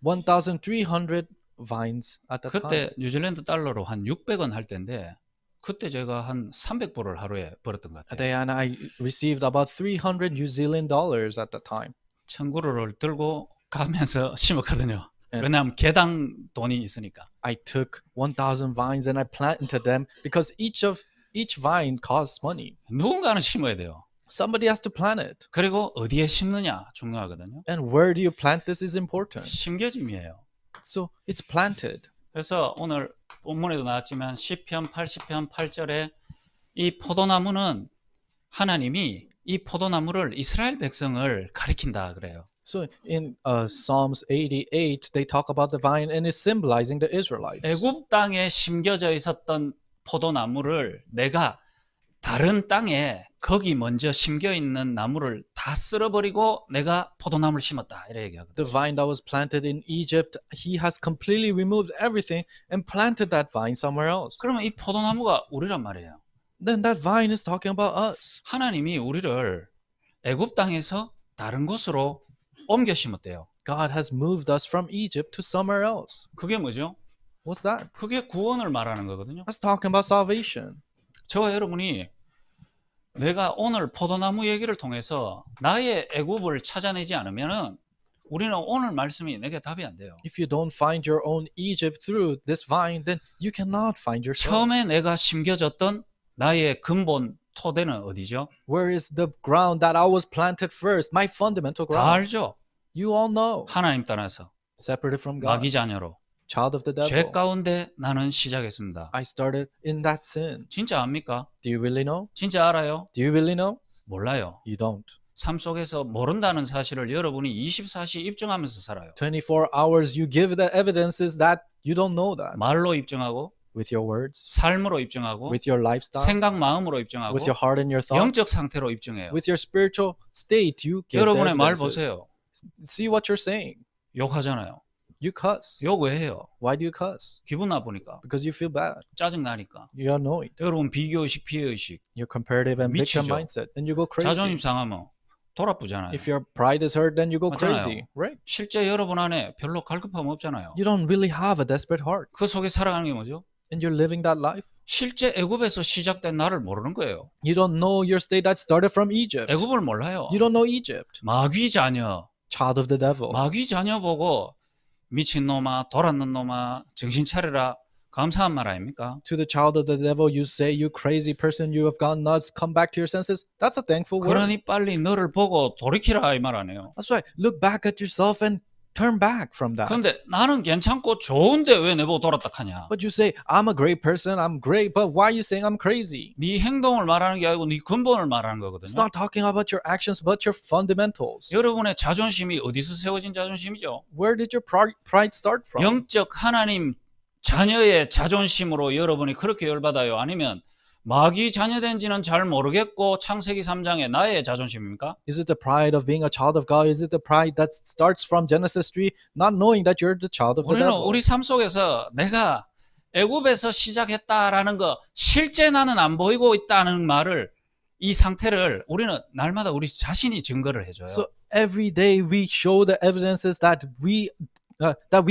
S2: 1,300 vines at the time.
S1: 그때 뉴질랜드 달러로 한 600원 할 때인데 그때 제가 한 300불을 하루에 벌었던 것
S2: A
S1: 같아요.
S2: day, and I received about 300 New Zealand dollars at the time.
S1: 1,000그루를 들고 가면서 심었거든요.
S2: 네.
S1: 왜냐하면 개당 돈이 있으니까.
S2: I took 1,000 vines and I planted them because each vine costs money.
S1: 누군가는 심어야 돼요.
S2: Somebody has to plant it.
S1: 그리고 어디에 심느냐 중요하거든요.
S2: And where do you plant this is important.
S1: 심겨짐이에요.
S2: So it's planted.
S1: 그래서 오늘 본문에도 나왔지만 시편 80편 8절에 이 포도나무는 하나님이 이 포도나무를 이스라엘 백성을 가리킨다 그래요.
S2: So in Psalms 88, they talk about the vine and it's symbolizing the Israelites.
S1: 애굽 땅에 심겨져 있었던 포도나무를 내가 다른 땅에 거기 먼저 심겨 있는 나무를 다 쓸어버리고 내가 포도나무를 심었다 이래 얘기하거든요.
S2: The vine that was planted in Egypt, he has completely removed everything and planted that vine somewhere else.
S1: 그러면 이 포도나무가 우리란 말이에요.
S2: Then that vine is talking about us.
S1: 하나님이 우리를 애굽 땅에서 다른 곳으로 옮겨 심었대요.
S2: God has moved us from Egypt to somewhere else.
S1: 그게 뭐죠?
S2: What's that?
S1: 그게 구원을 말하는 거거든요.
S2: That's talking about salvation.
S1: 저와 여러분이 내가 오늘 포도나무 얘기를 통해서 나의 애굽을 찾아내지 않으면은 우리는 오늘 말씀이 내게 답이 안 돼요.
S2: If you don't find your own Egypt through this vine, then you cannot find yourself.
S1: 처음에 내가 심겨졌던 나의 근본 토대는 어디죠?
S2: Where is the ground that I was planted first? My fundamental
S1: 다
S2: ground.
S1: 알죠.
S2: You all know.
S1: 하나님 따라서
S2: Separated from God.
S1: 마귀 자녀로
S2: Child of the
S1: 죄
S2: devil.
S1: 가운데 나는 시작했습니다.
S2: I started in that sin.
S1: 진짜 압니까?
S2: Do you really know?
S1: 진짜 알아요?
S2: Do you really know?
S1: 몰라요.
S2: You don't.
S1: 삶 속에서 모른다는 사실을 여러분이 24시 입증하면서 살아요.
S2: 24 hours you give the evidences that you don't know that.
S1: 말로 입증하고
S2: With your words,
S1: 삶으로 입증하고
S2: with your lifestyle,
S1: 생각 마음으로 입증하고
S2: with your heart and your thought,
S1: 영적 상태로 입증해요.
S2: with your spiritual state, you give the
S1: 여러분의 말
S2: evidences.
S1: 보세요.
S2: See what you're saying.
S1: 욕하잖아요.
S2: You cuss.
S1: 욕 왜 해요?
S2: Why do you cuss?
S1: 기분 나쁘니까.
S2: Because you feel bad.
S1: 짜증 나니까.
S2: You're annoyed.
S1: 여러분 비교의식 피해의식
S2: You're comparative and victim
S1: 미치죠.
S2: mindset, and you go crazy.
S1: 자존심 상하면 돌아쁘잖아요.
S2: If your pride is hurt, then you go
S1: 맞잖아요.
S2: crazy, right?
S1: 실제 여러분 안에 별로 갈급함 없잖아요.
S2: You don't really have a desperate heart,
S1: 그 속에 살아가는 게 뭐죠?
S2: and you're living that life.
S1: 실제 애굽에서 시작된 나를 모르는 거예요.
S2: You don't know your state that started from Egypt.
S1: 애굽을 몰라요.
S2: You don't know Egypt.
S1: 마귀 자녀,
S2: Child of the devil.
S1: 마귀 자녀 보고 미친 놈아, 돌았는 놈아, 정신 차려라. 감사한 말 아닙니까?
S2: To the child of the devil, you say, "You crazy person, you have gone nuts. Come back to your senses." That's a thankful word.
S1: 그러니 빨리 너를 보고 돌이키라 이 말 아니에요.
S2: That's right. Look back at yourself and turn back from that.
S1: 그런데 나는 괜찮고 좋은데 왜 내보고 돌았다 하냐?
S2: But you say, "I'm a great person. I'm great." But why are you saying I'm crazy?
S1: 네 행동을 말하는 게 아니고 네 근본을 말하는 거거든요.
S2: It's not talking about your actions, but your fundamentals.
S1: 여러분의 자존심이 어디서 세워진 자존심이죠?
S2: Where did your pride start from?
S1: 영적 하나님 자녀의 자존심으로 여러분이 그렇게 열받아요? 아니면 마귀 자녀된 지는 잘 모르겠고 창세기 3장에 나의 자존심입니까?
S2: Is it the pride of being a child of God? Is it the pride that starts from Genesis 3, not knowing that you're the child of the
S1: 우리는
S2: devil?
S1: 우리 삶 속에서 내가 애굽에서 시작했다라는 거 실제 나는 안 보이고 있다는 말을 이 상태를 우리는 날마다 우리 자신이 증거를 해줘요.
S2: So every day we show the evidences that we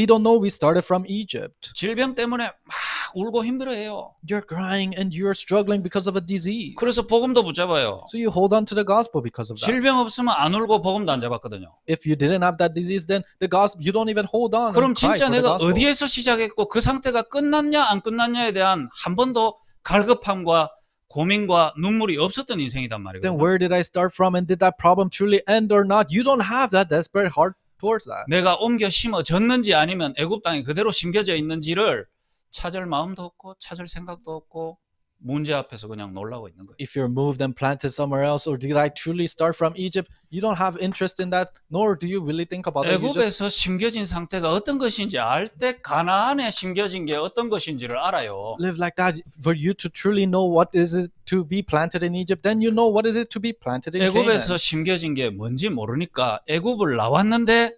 S2: don't know we started from Egypt.
S1: 질병 때문에 막 울고 힘들어해요.
S2: You're crying and you're struggling because of a disease.
S1: 그래서 복음도 붙잡아요.
S2: So you hold on to the gospel because of that.
S1: 질병 없으면 안 울고 복음도 안 잡았거든요.
S2: If you didn't have that disease, then the gospel you don't even hold on.
S1: 그럼
S2: and cry
S1: 진짜
S2: for the
S1: 내가
S2: gospel.
S1: 어디에서 시작했고 그 상태가 끝났냐 안 끝났냐에 대한 한 번도 갈급함과 고민과 눈물이 없었던 인생이단
S2: Then
S1: 말이거든요.
S2: where did I start from, and did that problem truly end or not? You don't have that desperate heart towards that.
S1: 내가 옮겨 심어졌는지 아니면 애굽 땅에 그대로 심겨져 있는지를 찾을 마음도 없고 찾을 생각도 없고 문제 앞에서 그냥 놀라고 있는 거예요.
S2: If you're moved and planted somewhere else, or did I truly start from Egypt? You don't have interest in that, nor do you really think about it. You just
S1: 애굽에서 심겨진 상태가 어떤 것인지 알 때 가나안에 심겨진 게 어떤 것인지를 알아요.
S2: live like that. For you to truly know what is it to be planted in Egypt, then you know what is it to be planted in
S1: 애굽에서
S2: Canaan.
S1: 심겨진 게 뭔지 모르니까 애굽을 나왔는데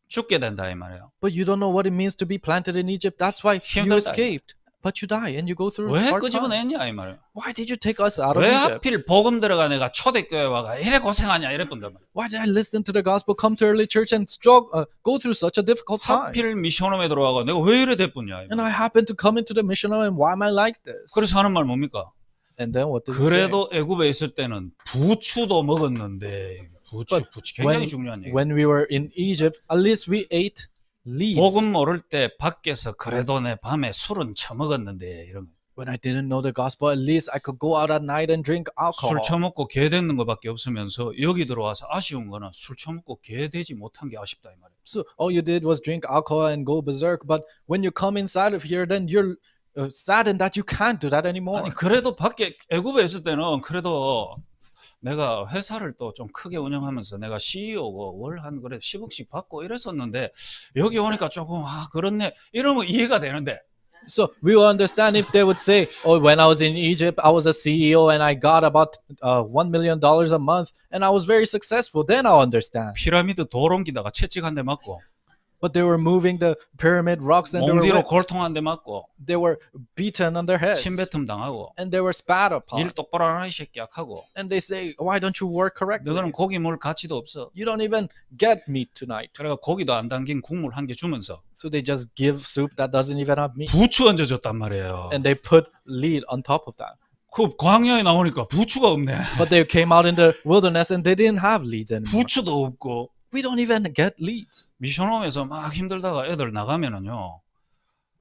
S1: 죽게 된다 이 말이에요.
S2: But you don't know what it means to be planted in Egypt. That's why you
S1: 힘들다.
S2: escaped. But you die and you go through
S1: 왜
S2: hard time.
S1: 끄집어냈냐 이 말이에요.
S2: Why did you take us out of
S1: 왜
S2: Egypt?
S1: 하필 복음 들어가 내가 초대교회 와가 이래 고생하냐 이래 본단 말이에요.
S2: Why did I listen to the gospel, come to early church, and go through such a difficult time?
S1: 하필 미션홈에 들어와가 내가 왜 이래 됐냐.
S2: And I happen to come into the mission, and why am I like this?
S1: 그래서 하는 말 뭡니까?
S2: And then what did he say?
S1: 그래도 애굽에 있을 때는 부추도 먹었는데 부추 굉장히 중요한 얘기.
S2: When we were in Egypt, at least we ate leaves.
S1: 복음 모를 때 밖에서 그래도 내 밤에 술은 처먹었는데 이런 거.
S2: When I didn't know the gospel, at least I could go out at night and drink alcohol.
S1: 술 처먹고 개 되는 것밖에 없으면서 여기 들어와서 아쉬운 거는 술 처먹고 개 되지 못한 게 아쉽다 이 말이에요.
S2: So all you did was drink alcohol and go berserk. But when you come inside of here, then you're saddened that you can't do that anymore.
S1: 아니 그래도 밖에 애굽에 있을 때는 그래도 내가 회사를 또 좀 크게 운영하면서 내가 CEO고 월 한 그래 10억씩 받고 이랬었는데 여기 오니까 조금 그렇네 이러면 이해가 되는데
S2: So we will understand if they would say, "Oh, when I was in Egypt, I was a CEO and I got about $1 million a month, and I was very successful." Then I'll understand.
S1: 피라미드 돌 옮기다가 채찍 한 대 맞고
S2: But they were moving the pyramid rocks and they were,
S1: 몽디로 골통 한 대 맞고
S2: they were beaten on their heads
S1: 침뱉음 당하고
S2: and they were spat upon.
S1: 일 똑바로 안 하는 새끼야 하고
S2: And they say, "Why don't you work correctly?
S1: 너는 고기 먹을 가치도 없어.
S2: You don't even get meat tonight."
S1: 그래가 고기도 안 담긴 국물 한 개 주면서
S2: So they just give soup that doesn't even have meat.
S1: 부추 얹어줬단 말이에요.
S2: And they put lead on top of that.
S1: 그 광야에 나오니까 부추가 없네.
S2: But they came out in the wilderness and they didn't have leads anymore.
S1: 부추도 없고
S2: We don't even get leads.
S1: 미션홈에서 막 힘들다가 애들 나가면은요.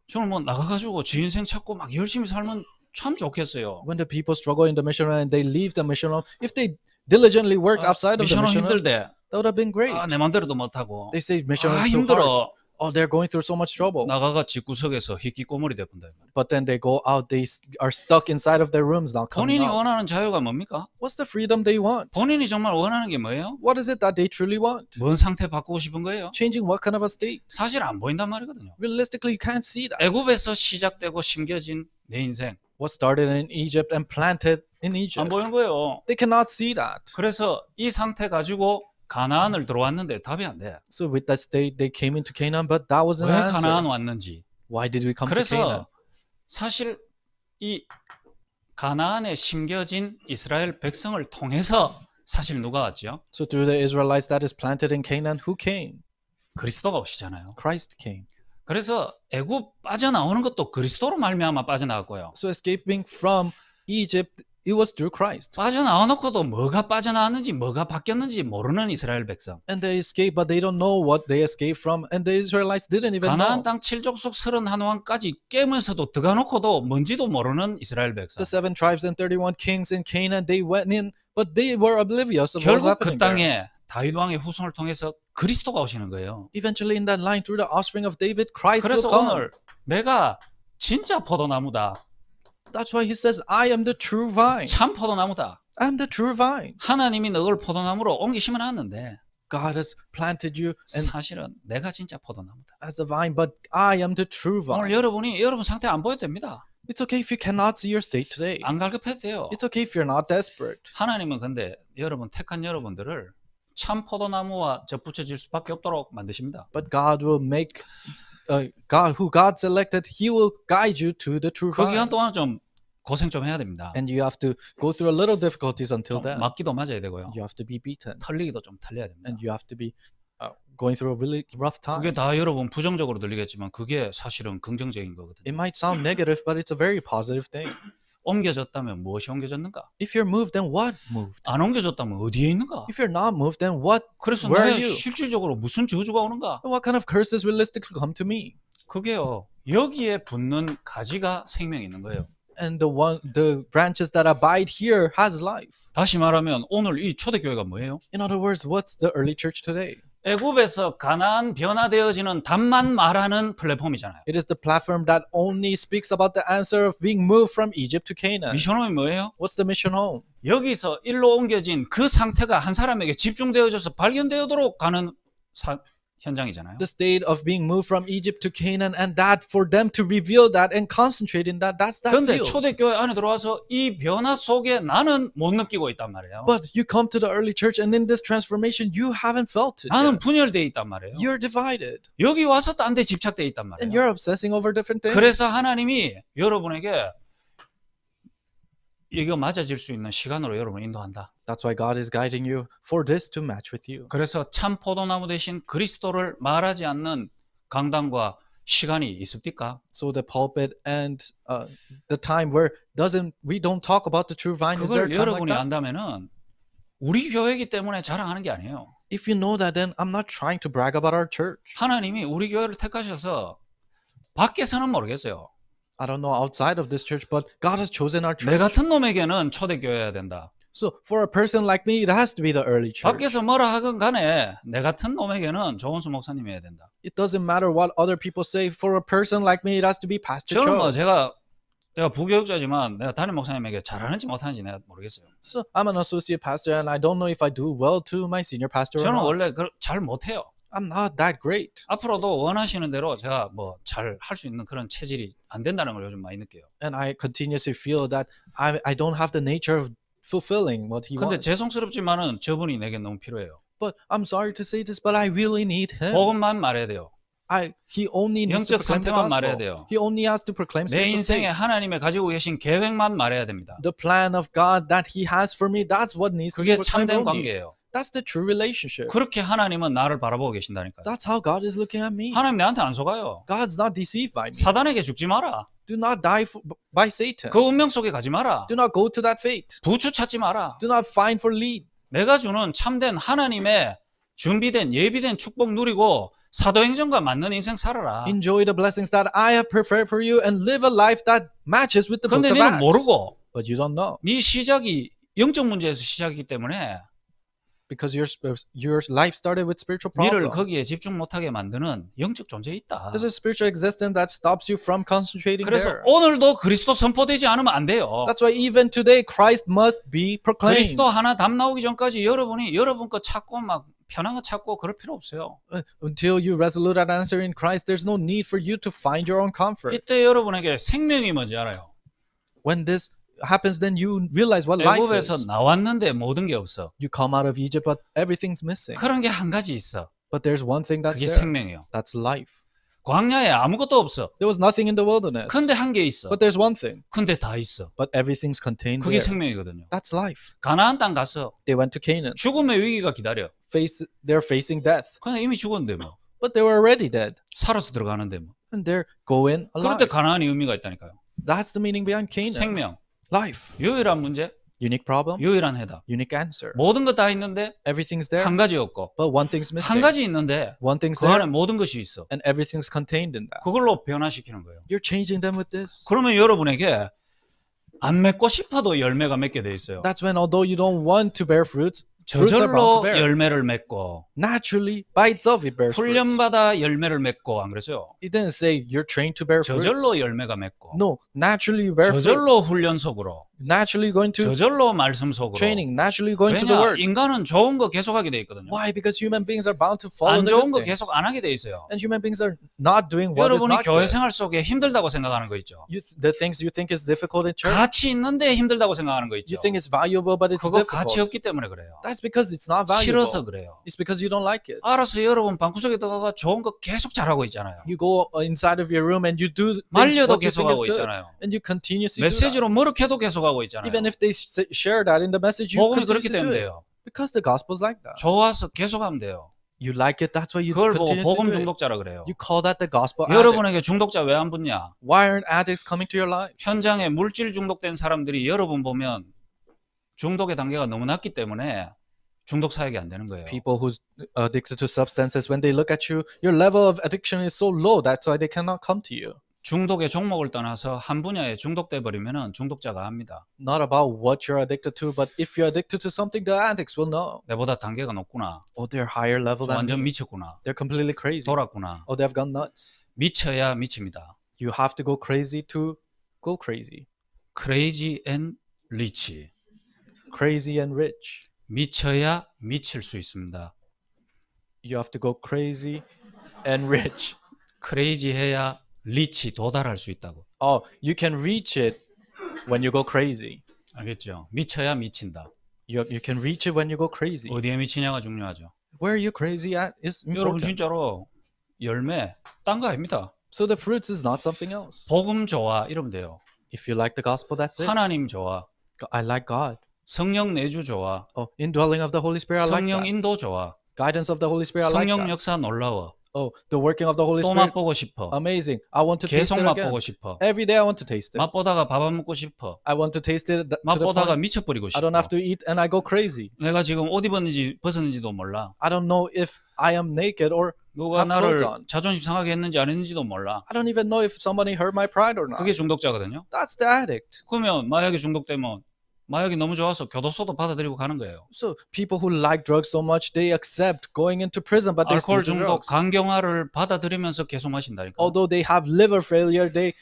S1: 저는 뭐 나가가지고 지 인생 찾고 막 열심히 살면 참 좋겠어요.
S2: When the people struggle in the mission and they leave the mission, if they diligently work outside of the
S1: 미션홈
S2: mission,
S1: 힘들대.
S2: that would have been great.
S1: 내 맘대로도 못하고.
S2: They say mission is too hard.
S1: 힘들어.
S2: Oh, they're going through so much trouble.
S1: 나가가 집구석에서 희끼꼬물이 돼본다.
S2: But then they go out, they are stuck inside of their rooms now. Coming
S1: 본인이
S2: out.
S1: 원하는 자유가 뭡니까?
S2: What's the freedom they want?
S1: 본인이 정말 원하는 게 뭐예요?
S2: What is it that they truly want?
S1: 뭔 상태 바꾸고 싶은 거예요?
S2: Changing what kind of a state?
S1: 사실 안 보인단 말이거든요.
S2: Realistically, you can't see that.
S1: 애굽에서 시작되고 심겨진 내 인생
S2: What started in Egypt and planted in
S1: 안
S2: Egypt.
S1: 보이는 거예요.
S2: They cannot see that.
S1: 그래서 이 상태 가지고 가나안을 들어왔는데 답이 안 돼.
S2: So with that state, they came into Canaan, but that wasn't
S1: 왜
S2: an answer.
S1: 가나안 왔는지.
S2: Why did we come to Canaan?
S1: 그래서 사실 이 가나안에 심겨진 이스라엘 백성을 통해서 사실 누가 왔죠?
S2: So through the Israelites that is planted in Canaan, who came?
S1: 그리스도가 오시잖아요.
S2: Christ came.
S1: 그래서 애굽 빠져나오는 것도 그리스도로 말미암아 빠져나왔고요.
S2: So escaping from Egypt, it was through Christ.
S1: 빠져나와놓고도 뭐가 빠져나왔는지 뭐가 바뀌었는지 모르는 이스라엘 백성.
S2: And they escaped, but they don't know what they escaped from. And the Israelites didn't even
S1: 가나안
S2: know.
S1: 땅 7족속 31왕까지 깨면서도 들어가놓고도 뭔지도 모르는 이스라엘 백성.
S2: The 7 tribes and 31 kings in Canaan, they went in, but they were oblivious of what was
S1: 결국 그
S2: happening there.
S1: 땅에 다윗 왕의 후손을 통해서 그리스도가 오시는 거예요.
S2: Eventually in that line, through the offspring of David, Christ will
S1: 그래서
S2: come.
S1: 오늘 내가 진짜 포도나무다.
S2: That's why he says, I am the true vine.
S1: 참 포도나무다.
S2: I am the true vine.
S1: 하나님이 너를 포도나무로 옮기 심어놨는데
S2: God has planted you and
S1: 사실은 내가 진짜 포도나무다.
S2: as a vine, but I am the true
S1: 오늘
S2: vine.
S1: 여러분 상태 안 보여도 됩니다.
S2: It's okay if you cannot see your state today.
S1: 안 갈급해도 돼요.
S2: It's okay if you're not desperate.
S1: 하나님은 근데 여러분 택한 여러분들을 참 포도나무와 접붙여질 수밖에 없도록 만드십니다.
S2: But God will make who God selected, He will guide you to the true
S1: 그 기간
S2: vine.
S1: 동안 좀 고생 좀 해야 됩니다.
S2: And you have to go through a little difficulties until
S1: 좀
S2: then.
S1: 맞기도 맞아야 되고요.
S2: You have to be beaten,
S1: 털리기도 좀 털려야 됩니다.
S2: and you have to be going through a really rough time.
S1: 그게 다 여러분 부정적으로 들리겠지만 그게 사실은 긍정적인 거거든요.
S2: It might sound negative, but it's a very positive thing.
S1: 옮겨졌다면 무엇이 옮겨졌는가?
S2: If you're moved, then what moved?
S1: 안 옮겨졌다면 어디에 있는가?
S2: If you're not moved, then what?
S1: 그래서
S2: Where are
S1: 나의
S2: you?
S1: 실질적으로 무슨 저주가 오는가?
S2: What kind of curses realistically come to me?
S1: 그게요. 여기에 붙는 가지가 생명이 있는 거예요.
S2: And the branches that abide here has life.
S1: 다시 말하면 오늘 이 초대교회가 뭐예요?
S2: In other words, what's the early church today?
S1: 애굽에서 가나안 변화되어지는 답만 말하는 플랫폼이잖아요.
S2: It is the platform that only speaks about the answer of being moved from Egypt to Canaan.
S1: 미션홈이 뭐예요?
S2: What's the mission home?
S1: 여기서 일로 옮겨진 그 상태가 한 사람에게 집중되어져서 발견되도록 가는 현장이잖아요.
S2: The state of being moved from Egypt to Canaan, and that for them to reveal that and concentrate in that, that's that
S1: 그런데
S2: field.
S1: 초대교회 안에 들어와서 이 변화 속에 나는 못 느끼고 있단 말이에요.
S2: But you come to the early church, and in this transformation, you haven't felt it
S1: 나는
S2: yet.
S1: 분열돼 있단 말이에요.
S2: You're divided,
S1: 여기 와서 딴 데 집착돼 있단
S2: and
S1: 말이에요.
S2: you're obsessing over different things.
S1: 그래서 하나님이 여러분에게 이거 맞아질 수 있는 시간으로 여러분을 인도한다.
S2: That's why God is guiding you for this to match with you.
S1: 그래서 참 포도나무 대신 그리스도를 말하지 않는 강단과 시간이 있습니까?
S2: So the pulpit and the time where we don't talk about the true vine, is there a
S1: 그걸
S2: time like
S1: 여러분이
S2: that?
S1: 안다면은 우리 교회이기 때문에 자랑하는 게 아니에요.
S2: If you know that, then I'm not trying to brag about our church.
S1: 하나님이 우리 교회를 택하셔서 밖에서는 모르겠어요.
S2: I don't know outside of this church, but God has chosen our
S1: 내
S2: church.
S1: 같은 놈에게는 초대교회여야 된다.
S2: So for a person like me, it has to be the early church.
S1: 밖에서 뭐라 하건 간에 내 같은 놈에게는 조은수 목사님이어야 된다.
S2: It doesn't matter what other people say. For a person like me, it has to be Pastor
S1: 저는 뭐
S2: Cho.
S1: 내가 부교육자지만 내가 담임 목사님에게 잘하는지 못하는지 내가 모르겠어요.
S2: So I'm an associate pastor, and I don't know if I do well to my senior pastor or
S1: 저는
S2: not.
S1: 원래 잘 못해요.
S2: I'm not that great.
S1: 앞으로도 원하시는 대로 제가 뭐 잘 할 수 있는 그런 체질이 안 된다는 걸 요즘 많이 느껴요.
S2: And I continuously feel that I don't have the nature of fulfilling what he
S1: 근데
S2: wants.
S1: 죄송스럽지만은 저분이 내게 너무 필요해요.
S2: But I'm sorry to say this, but I really need him.
S1: 복음만 말해야 돼요.
S2: He only needs to
S1: 영적
S2: proclaim the
S1: 상태만 말해야 돼요.
S2: gospel. He only has to proclaim
S1: 내
S2: spiritual
S1: 인생에
S2: state.
S1: 하나님의 가지고 계신 계획만 말해야 됩니다.
S2: The plan of God that He has for me, that's what needs to be
S1: 그게
S2: proclaimed
S1: 참된
S2: only.
S1: 관계예요.
S2: That's the true relationship.
S1: 그렇게 하나님은 나를 바라보고 계신다니까요.
S2: That's how God is looking at me.
S1: 하나님 내한테 안 속아요.
S2: God's not deceived by me.
S1: 사단에게 죽지 마라.
S2: Do not die by Satan.
S1: 그 운명 속에 가지 마라.
S2: Do not go to that fate.
S1: 부추 찾지 마라.
S2: Do not find for lead.
S1: 내가 주는 참된 하나님의 준비된 예비된 축복 누리고 사도행전과 맞는 인생 살아라.
S2: Enjoy the blessings that I have prepared for you and live a life that matches with the book
S1: 근데
S2: of
S1: 너는
S2: Acts.
S1: 모르고
S2: But you don't know
S1: 네 시작이 영적 문제에서 시작이기 때문에
S2: because your life started with spiritual
S1: 니를
S2: problems.
S1: 거기에 집중 못하게 만드는 영적 존재 있다.
S2: There's a spiritual existence that stops you from concentrating
S1: 그래서
S2: there.
S1: 오늘도 그리스도 선포되지 않으면 안 돼요.
S2: That's why even today Christ must be proclaimed.
S1: 그리스도 하나 답 나오기 전까지 여러분이 여러분 거 찾고 막 편한 거 찾고 그럴 필요 없어요.
S2: Until you resolute an answer in Christ, there's no need for you to find your own comfort.
S1: 이때 여러분에게 생명이 뭔지 알아요.
S2: When this happens, then you realize what life
S1: 애굽에서
S2: is.
S1: 나왔는데 모든 게 없어.
S2: You come out of Egypt, but everything's missing.
S1: 그런 게 한 가지 있어.
S2: But there's one thing that's
S1: 그게
S2: there.
S1: 생명이에요.
S2: That's life.
S1: 광야에 아무것도 없어.
S2: There was nothing in the wilderness.
S1: 근데 한 게 있어.
S2: But there's one thing.
S1: 근데 다 있어.
S2: But everything's contained
S1: 그게
S2: there.
S1: 생명이거든요.
S2: That's life.
S1: 가나안 땅 가서
S2: They went to Canaan.
S1: 죽음의 위기가 기다려.
S2: They're facing death.
S1: 그냥 이미 죽었는데 뭐.
S2: But they were already dead.
S1: 살아서 들어가는데 뭐.
S2: And they're going
S1: 그럴 때
S2: alive.
S1: 가나안이 의미가 있다니까요.
S2: That's the meaning behind Canaan.
S1: 생명.
S2: Life.
S1: 유일한 문제,
S2: Unique problem,
S1: 유일한 해답.
S2: unique answer.
S1: 모든 거 다 있는데
S2: Everything's there,
S1: 한 가지 없고
S2: but one thing's
S1: 한
S2: missing.
S1: 가지 있는데
S2: One thing's
S1: 그
S2: there,
S1: 안에 모든 것이 있어.
S2: and everything's contained in that.
S1: 그걸로 변화시키는 거예요.
S2: You're changing them with this.
S1: 그러면 여러분에게 안 맺고 싶어도 열매가 맺게 돼 있어요.
S2: That's when, although you don't want to bear fruits are bound to
S1: 저절로
S2: bear.
S1: 열매를 맺고
S2: Naturally, by itself, it bears fruits.
S1: 훈련받아 열매를 맺고 안 그랬어요?
S2: It didn't say you're trained to bear fruits.
S1: 저절로 열매가 맺고
S2: No, naturally you bear
S1: 저절로
S2: fruits.
S1: 훈련 속으로
S2: Naturally going to
S1: 저절로 말씀 속으로.
S2: training. Naturally going to the
S1: 왜냐?
S2: word.
S1: 인간은 좋은 거 계속하게 돼 있거든요.
S2: Why? Because human beings are bound to follow
S1: 안
S2: the
S1: 좋은 거
S2: good things.
S1: 계속 안 하게 돼 있어요.
S2: And human beings are not doing what is
S1: 여러분이
S2: not
S1: 교회
S2: good.
S1: 생활 속에 힘들다고 생각하는 거 있죠.
S2: The things you think is difficult in church,
S1: 가치 있는데 힘들다고 생각하는 거 있죠.
S2: you think it's valuable, but it's
S1: 그거 가치
S2: difficult.
S1: 없기 때문에 그래요.
S2: That's because it's not
S1: 싫어서
S2: valuable.
S1: 그래요.
S2: It's because you don't like it.
S1: 알아서 여러분 방구석에 들어가 좋은 거 계속 잘하고 있잖아요.
S2: You go inside of your room and you do things
S1: 말려도
S2: what you think
S1: 계속하고
S2: is good,
S1: 있잖아요.
S2: and you continuously do that.
S1: 메시지로 머쓱해도 계속하고 있잖아요.
S2: Even if they share that in the message, you
S1: 복음이 그렇기
S2: continuously do
S1: 때문에
S2: it
S1: 돼요.
S2: because the gospel's like that.
S1: 좋아서 계속하면 돼요.
S2: You like it, that's why you
S1: 그걸 보고
S2: continuously
S1: 복음
S2: do it.
S1: 중독자라 그래요.
S2: You call that the gospel addict.
S1: 여러분에게 중독자 왜 안 붙냐?
S2: Why aren't addicts coming to your life?
S1: 현장에 물질 중독된 사람들이 여러분 보면 중독의 단계가 너무 낮기 때문에 중독 사역이 안 되는 거예요.
S2: People who's addicted to substances, when they look at you, your level of addiction is so low. That's why they cannot come to you.
S1: 중독의 종목을 떠나서 한 분야에 중독돼 버리면은 중독자가 압니다.
S2: Not about what you're addicted to, but if you're addicted to something, the addicts will know.
S1: 내보다 단계가 높구나.
S2: Oh, they're higher level than
S1: 완전
S2: me.
S1: 미쳤구나.
S2: They're completely crazy.
S1: 돌았구나.
S2: Oh, they've gone nuts.
S1: 미쳐야 미칩니다.
S2: You have to go crazy to go crazy.
S1: Crazy and rich.
S2: Crazy and rich.
S1: 미쳐야 미칠 수 있습니다.
S2: You have to go crazy and rich.
S1: 크레이지 해야 리치 도달할 수 있다고.
S2: Oh, you can reach it when you go crazy.
S1: 알겠죠? 미쳐야 미친다.
S2: You can reach it when you go crazy.
S1: 어디에 미치냐가 중요하죠.
S2: Where you crazy at is
S1: 여러분
S2: important.
S1: 진짜로 열매 딴 거 아닙니다.
S2: So the fruits is not something else.
S1: 복음 좋아 이러면 돼요.
S2: If you like the gospel, that's it.
S1: 하나님 좋아.
S2: I like God.
S1: 성령 내주 좋아.
S2: Oh, indwelling of the Holy Spirit, I like
S1: 성령
S2: that.
S1: 인도 좋아.
S2: Guidance of the Holy Spirit, I like
S1: 성령
S2: that.
S1: 역사 놀라워.
S2: Oh, the working of the Holy
S1: 또
S2: Spirit,
S1: 맛보고 싶어.
S2: amazing. I want to taste
S1: 계속
S2: it again.
S1: 맛보고 싶어.
S2: Every day I want to taste it.
S1: 맛보다가 밥 안 먹고 싶어.
S2: I want to taste it to the
S1: 맛보다가
S2: point
S1: 미쳐버리고
S2: I
S1: 싶어.
S2: don't have to eat and I go crazy.
S1: 내가 지금 옷 입었는지 벗었는지도 몰라.
S2: I don't know if I am naked or
S1: 누가
S2: have clothes
S1: 나를
S2: on.
S1: 자존심 상하게 했는지 안 했는지도 몰라.
S2: I don't even know if somebody hurt my pride or not.
S1: 그게 중독자거든요.
S2: That's the addict.
S1: 그러면 마약에 중독되면 마약이 너무 좋아서 교도소도 받아들이고 가는 거예요.
S2: So people who like drugs so much, they accept going into prison, but they still
S1: 알코올
S2: do
S1: 중독
S2: drugs.
S1: 간경화를 받아들이면서 계속 마신다니까.
S2: Although they have liver failure, they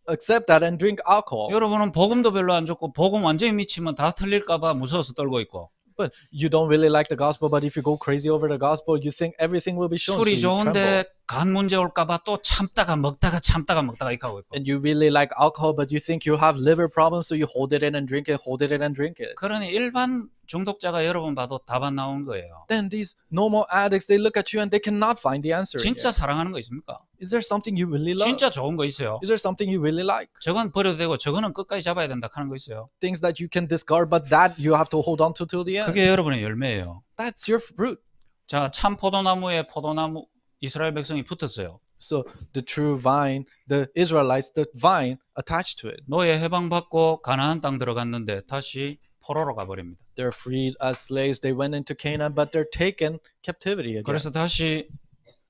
S2: accept that and drink alcohol.
S1: 여러분은 복음도 별로 안 좋고 복음 완전히 미치면 다 틀릴까 봐 무서워서 떨고 있고.
S2: But you don't really like the gospel, but if you go crazy over the gospel, you think everything will be shown. So
S1: 술이
S2: you tremble.
S1: 좋은데 간 문제 올까 봐 또 참다가 먹다가 이렇게 하고 있고.
S2: And you really like alcohol, but you think you have liver problems, so you hold it in and drink it, hold it in and drink it.
S1: 그러니 일반 중독자가 여러분 봐도 답 안 나오는 거예요.
S2: Then these normal addicts, they look at you and they cannot find the answer. in
S1: 진짜
S2: it.
S1: 사랑하는 거 있습니까?
S2: Is there something you really love?
S1: 진짜 좋은 거 있어요.
S2: Is there something you really like?
S1: 저건 버려도 되고 저거는 끝까지 잡아야 된다 하는 거 있어요.
S2: Things that you can discard, but that you have to hold on to till the end.
S1: 그게 여러분의 열매예요.
S2: That's your fruit.
S1: 자, 참 포도나무에 포도나무 이스라엘 백성이 붙었어요.
S2: So the true vine, the Israelites, the vine attached to it.
S1: 노예 해방받고 가나안 땅 들어갔는데 다시 포로로 가버립니다.
S2: They're freed as slaves. They went into Canaan, but they're taken captivity again.
S1: 그래서 다시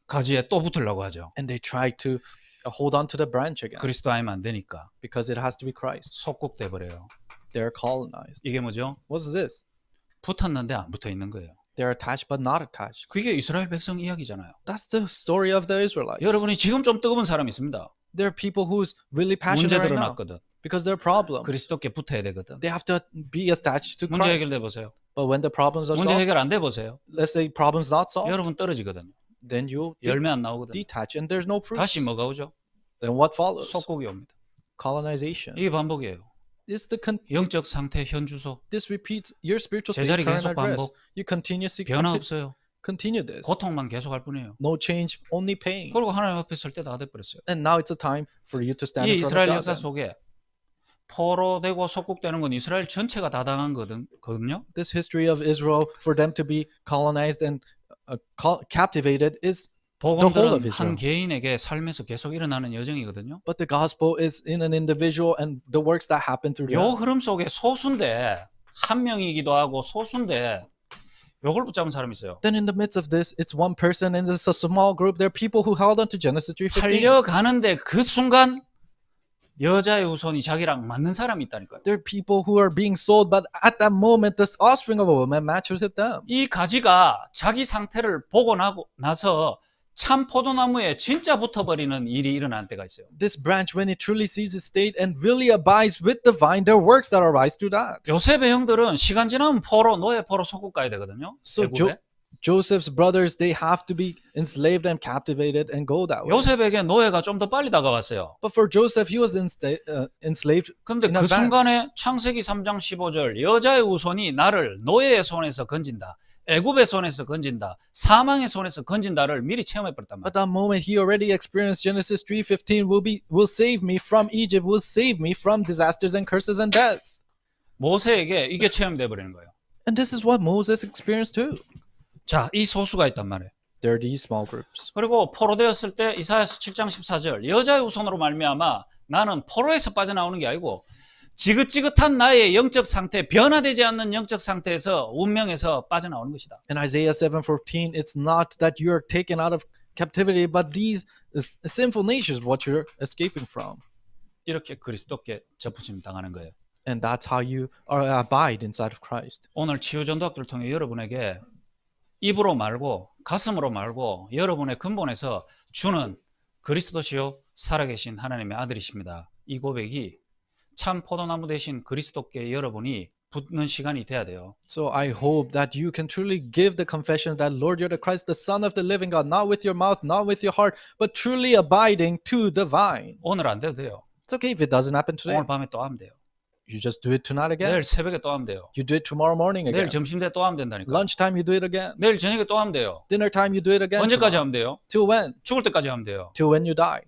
S1: 가지에 또 붙으려고 하죠.
S2: And they try to hold on to the branch again
S1: 그리스도 아니면 안 되니까
S2: because it has to be Christ.
S1: 속국돼 버려요.
S2: They're colonized.
S1: 이게 뭐죠?
S2: What's this?
S1: 붙었는데 안 붙어 있는 거예요.
S2: They're attached but not attached.
S1: 그게 이스라엘 백성 이야기잖아요.
S2: That's the story of the Israelites.
S1: 여러분이 지금 좀 뜨거운 사람이 있습니다.
S2: There are people who's really passionate
S1: 문제
S2: right now
S1: 드러났거든.
S2: because there are problems.
S1: 그리스도께 붙어야 되거든.
S2: They have to be attached to
S1: 문제
S2: Christ.
S1: 해결돼 보세요.
S2: But when the problems are
S1: 문제
S2: solved,
S1: 해결 안 돼 보세요.
S2: let's say problems not solved,
S1: 여러분 떨어지거든요.
S2: then you
S1: 열매 안 나오거든요.
S2: detach and there's no fruit.
S1: 다시 뭐가 오죠?
S2: Then what follows?
S1: 속국이 옵니다.
S2: Colonization.
S1: 이게 반복이에요. 영적 상태 현주소.
S2: This repeats your spiritual state,
S1: 제자리
S2: current
S1: 계속
S2: address.
S1: 반복.
S2: You continuously
S1: 변화 없어요.
S2: continue this.
S1: 고통만 계속할 뿐이에요.
S2: No change, only pain.
S1: 그리고 하나님 앞에 설 때 다 돼버렸어요.
S2: And now it's a time for you to stand
S1: 이
S2: in front
S1: 이스라엘
S2: of
S1: 역사
S2: God.
S1: 속에 포로되고 속국되는 건 이스라엘 전체가 다 당한 거거든요.
S2: This history of Israel, for them to be colonized and captivated, is whole
S1: 복음들은
S2: of Israel.
S1: 한 개인에게 삶에서 계속 일어나는 여정이거든요.
S2: but the gospel is in an individual and the works that happen through
S1: 요
S2: them.
S1: 흐름 속에 소수인데 한 명이기도 하고 소수인데 요걸 붙잡은 사람이 있어요.
S2: Then in the midst of this, it's one person and it's a small group. There are people who held on to Genesis 3:15.
S1: 팔려가는데 그 순간 여자의 후손이 자기랑 맞는 사람이 있다니까요.
S2: There are people who are being sold, but at that moment, the offspring of a woman matches with them.
S1: 이 가지가 자기 상태를 보고 나서 참 포도나무에 진짜 붙어버리는 일이 일어난 때가 있어요.
S2: This branch, when it truly sees its state and really abides with the vine, there are works that arise through that.
S1: 요셉의 형들은 시간 지나면 노예 포로 속국 가야 되거든요.
S2: So
S1: 애굽에.
S2: Joseph's brothers, they have to be enslaved and captivated and go that way.
S1: 요셉에게 노예가 좀 더 빨리 다가왔어요.
S2: But for Joseph, he was enslaved.
S1: 근데
S2: in
S1: 그
S2: advance.
S1: 순간에 창세기 3장 15절 여자의 후손이 나를 노예의 손에서 건진다. 애굽의 손에서 건진다. 사망의 손에서 건진다를 미리 체험해 버렸단
S2: At
S1: 말이에요.
S2: that moment, he already experienced Genesis 3:15 will save me from Egypt, will save me from disasters and curses and death.
S1: 모세에게 이게 체험돼 버리는 거예요.
S2: And this is what Moses experienced too.
S1: 자, 이 소수가 있단 말이에요.
S2: There are these small groups.
S1: 그리고 포로되었을 때 이사야서 7장 14절 여자의 후손으로 말미암아 나는 포로에서 빠져나오는 게 아니고 지긋지긋한 나의 영적 상태, 변화되지 않는 영적 상태에서 운명에서 빠져나오는 것이다.
S2: In Isaiah 7:14, it's not that you are taken out of captivity, but these sinful nature is what you're escaping from.
S1: 이렇게 그리스도께 접붙임 당하는 거예요.
S2: And that's how you abide inside of Christ.
S1: 오늘 치유전도학교를 통해 여러분에게 입으로 말고 가슴으로 말고 여러분의 근본에서 주는 그리스도시요 살아계신 하나님의 아들이십니다. 이 고백이 참 포도나무 되신 그리스도께 여러분이 붙는 시간이 돼야 돼요.
S2: So I hope that you can truly give the confession that Lord, you're the Christ, the Son of the living God, not with your mouth, not with your heart, but truly abiding to the vine.
S1: 오늘 안 돼도 돼요.
S2: It's okay if it doesn't happen today.
S1: 오늘 밤에 또 하면 돼요.
S2: You just do it tonight again.
S1: 내일 새벽에 또 하면 돼요.
S2: You do it tomorrow morning
S1: 내일
S2: again.
S1: 점심때 또 하면 된다니까.
S2: Lunchtime, you do it again.
S1: 내일 저녁에 또 하면 돼요.
S2: Dinner time, you do it again.
S1: 언제까지
S2: tomorrow.
S1: 하면 돼요?
S2: Till when?
S1: 죽을 때까지 하면 돼요.
S2: Till when you die.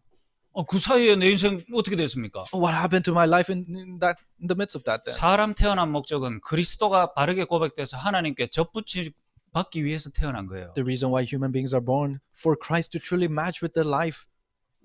S1: 그 사이에 내 인생 어떻게 됐습니까?
S2: Oh, what happened to my life in the midst of that then?
S1: 사람 태어난 목적은 그리스도가 바르게 고백돼서 하나님께 접붙임 받기 위해서 태어난 거예요.
S2: The reason why human beings are born for Christ to truly match with their life.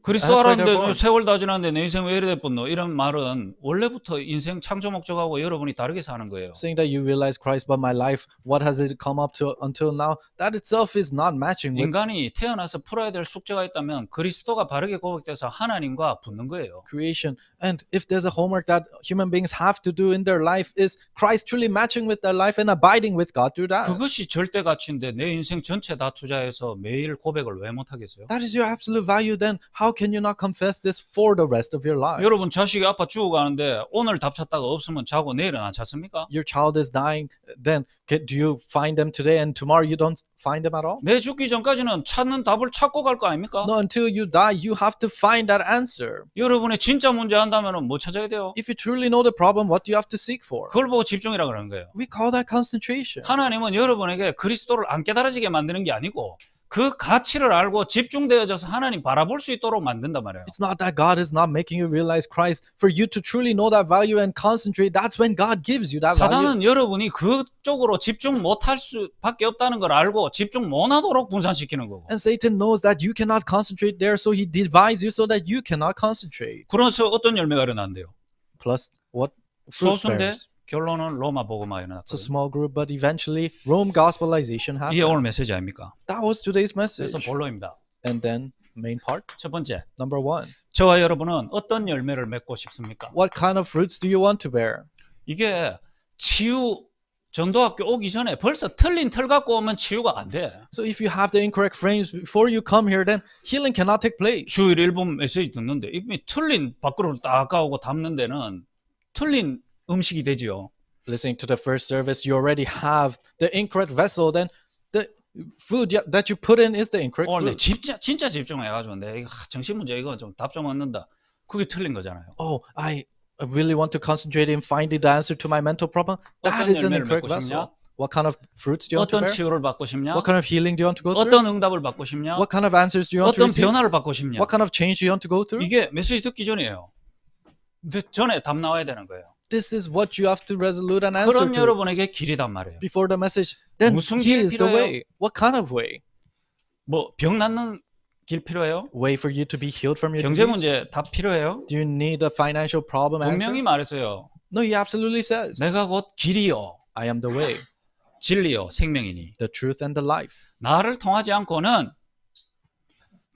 S1: 그리스도
S2: That's why
S1: 알았는데
S2: they're born.
S1: 세월 다 지났는데 내 인생 왜 이래 됐노? 이런 말은 원래부터 인생 창조 목적하고 여러분이 다르게 사는 거예요.
S2: Saying that you realize Christ, but my life, what has it come up to until now? That itself is not matching with
S1: 인간이 태어나서 풀어야 될 숙제가 있다면 그리스도가 바르게 고백돼서 하나님과 붙는 거예요.
S2: creation. And if there's a homework that human beings have to do in their life is Christ truly matching with their life and abiding with God through that.
S1: 그것이 절대 가치인데 내 인생 전체 다 투자해서 매일 고백을 왜 못하겠어요?
S2: That is your absolute value. Then how can you not confess this for the rest of your life?
S1: 여러분 자식이 아파 죽어가는데 오늘 답 찾다가 없으면 자고 내일은 안 찾습니까?
S2: Your child is dying. Then do you find them today and tomorrow you don't find them at all?
S1: 내 죽기 전까지는 찾는 답을 찾고 갈 거 아닙니까?
S2: No, until you die, you have to find that answer.
S1: 여러분의 진짜 문제 한다면 뭐 찾아야 돼요?
S2: If you truly know the problem, what do you have to seek for?
S1: 그걸 보고 집중이라 그러는 거예요.
S2: We call that concentration.
S1: 하나님은 여러분에게 그리스도를 안 깨달아지게 만드는 게 아니고 그 가치를 알고 집중되어져서 하나님 바라볼 수 있도록 만든단 말이에요.
S2: It's not that God is not making you realize Christ. For you to truly know that value and concentrate, that's when God gives you that value.
S1: 사단은 여러분이 그쪽으로 집중 못할 수밖에 없다는 걸 알고 집중 못하도록 분산시키는 거고.
S2: And Satan knows that you cannot concentrate there, so he divides you so that you cannot concentrate.
S1: 그래서 어떤 열매가 일어난대요?
S2: Plus, what fruit
S1: 소수인데
S2: bears?
S1: 결론은 로마 복음화
S2: It's a
S1: 일어났거든요.
S2: small group, but eventually Rome gospelization
S1: 이게
S2: happened.
S1: 오늘 메시지 아닙니까?
S2: That was today's message.
S1: 그래서 본론입니다.
S2: And then main part,
S1: 첫 번째,
S2: number one.
S1: 저와 여러분은 어떤 열매를 맺고 싶습니까?
S2: What kind of fruits do you want to bear?
S1: 이게 치유 전도학교 오기 전에 벌써 틀린 틀 갖고 오면 치유가 안 돼.
S2: So if you have the incorrect frames before you come here, then healing cannot take place.
S1: 주일 1분 메시지 듣는데 이미 틀린 밖으로 딱 가오고 담는 데는 틀린 음식이 되지요.
S2: Listening to the first service, you already have the incorrect vessel, then the food that you put in is the incorrect
S1: 오늘 내
S2: food.
S1: 진짜 집중해가지고 내 이거 정신 문제 이거 좀 답 좀 얻는다. 그게 틀린 거잖아요.
S2: Oh, I really want to concentrate in finding the answer to my mental problem. That
S1: 어떤
S2: is an
S1: 열매를
S2: incorrect
S1: 맺고
S2: vessel.
S1: 싶냐?
S2: What kind of fruits do you want to
S1: 어떤
S2: bear?
S1: 치유를 받고 싶냐?
S2: What kind of healing do you want to go through?
S1: 어떤 응답을 받고 싶냐?
S2: What kind of answers do you want to
S1: 어떤
S2: receive?
S1: 변화를 받고 싶냐?
S2: What kind of change do you want to go through?
S1: 이게 메시지 듣기 전이에요. 근데 전에 답 나와야 되는 거예요.
S2: This is what you have to resolute and answer
S1: 그런
S2: to
S1: 여러분에게 길이단 말이에요.
S2: before the message. Then
S1: 무슨
S2: he
S1: 길이
S2: is the
S1: 필요해요?
S2: way. What kind of way?
S1: 뭐 병 낫는 길 필요해요?
S2: Way for you to be healed from your
S1: 경제
S2: disease?
S1: 문제 답 필요해요?
S2: Do you need a financial problem
S1: 분명히
S2: answer?
S1: 말했어요.
S2: No, he absolutely says,
S1: 내가 곧 길이요,
S2: I am the way,
S1: 진리요, 생명이니
S2: the truth, and the life.
S1: 나를 통하지 않고는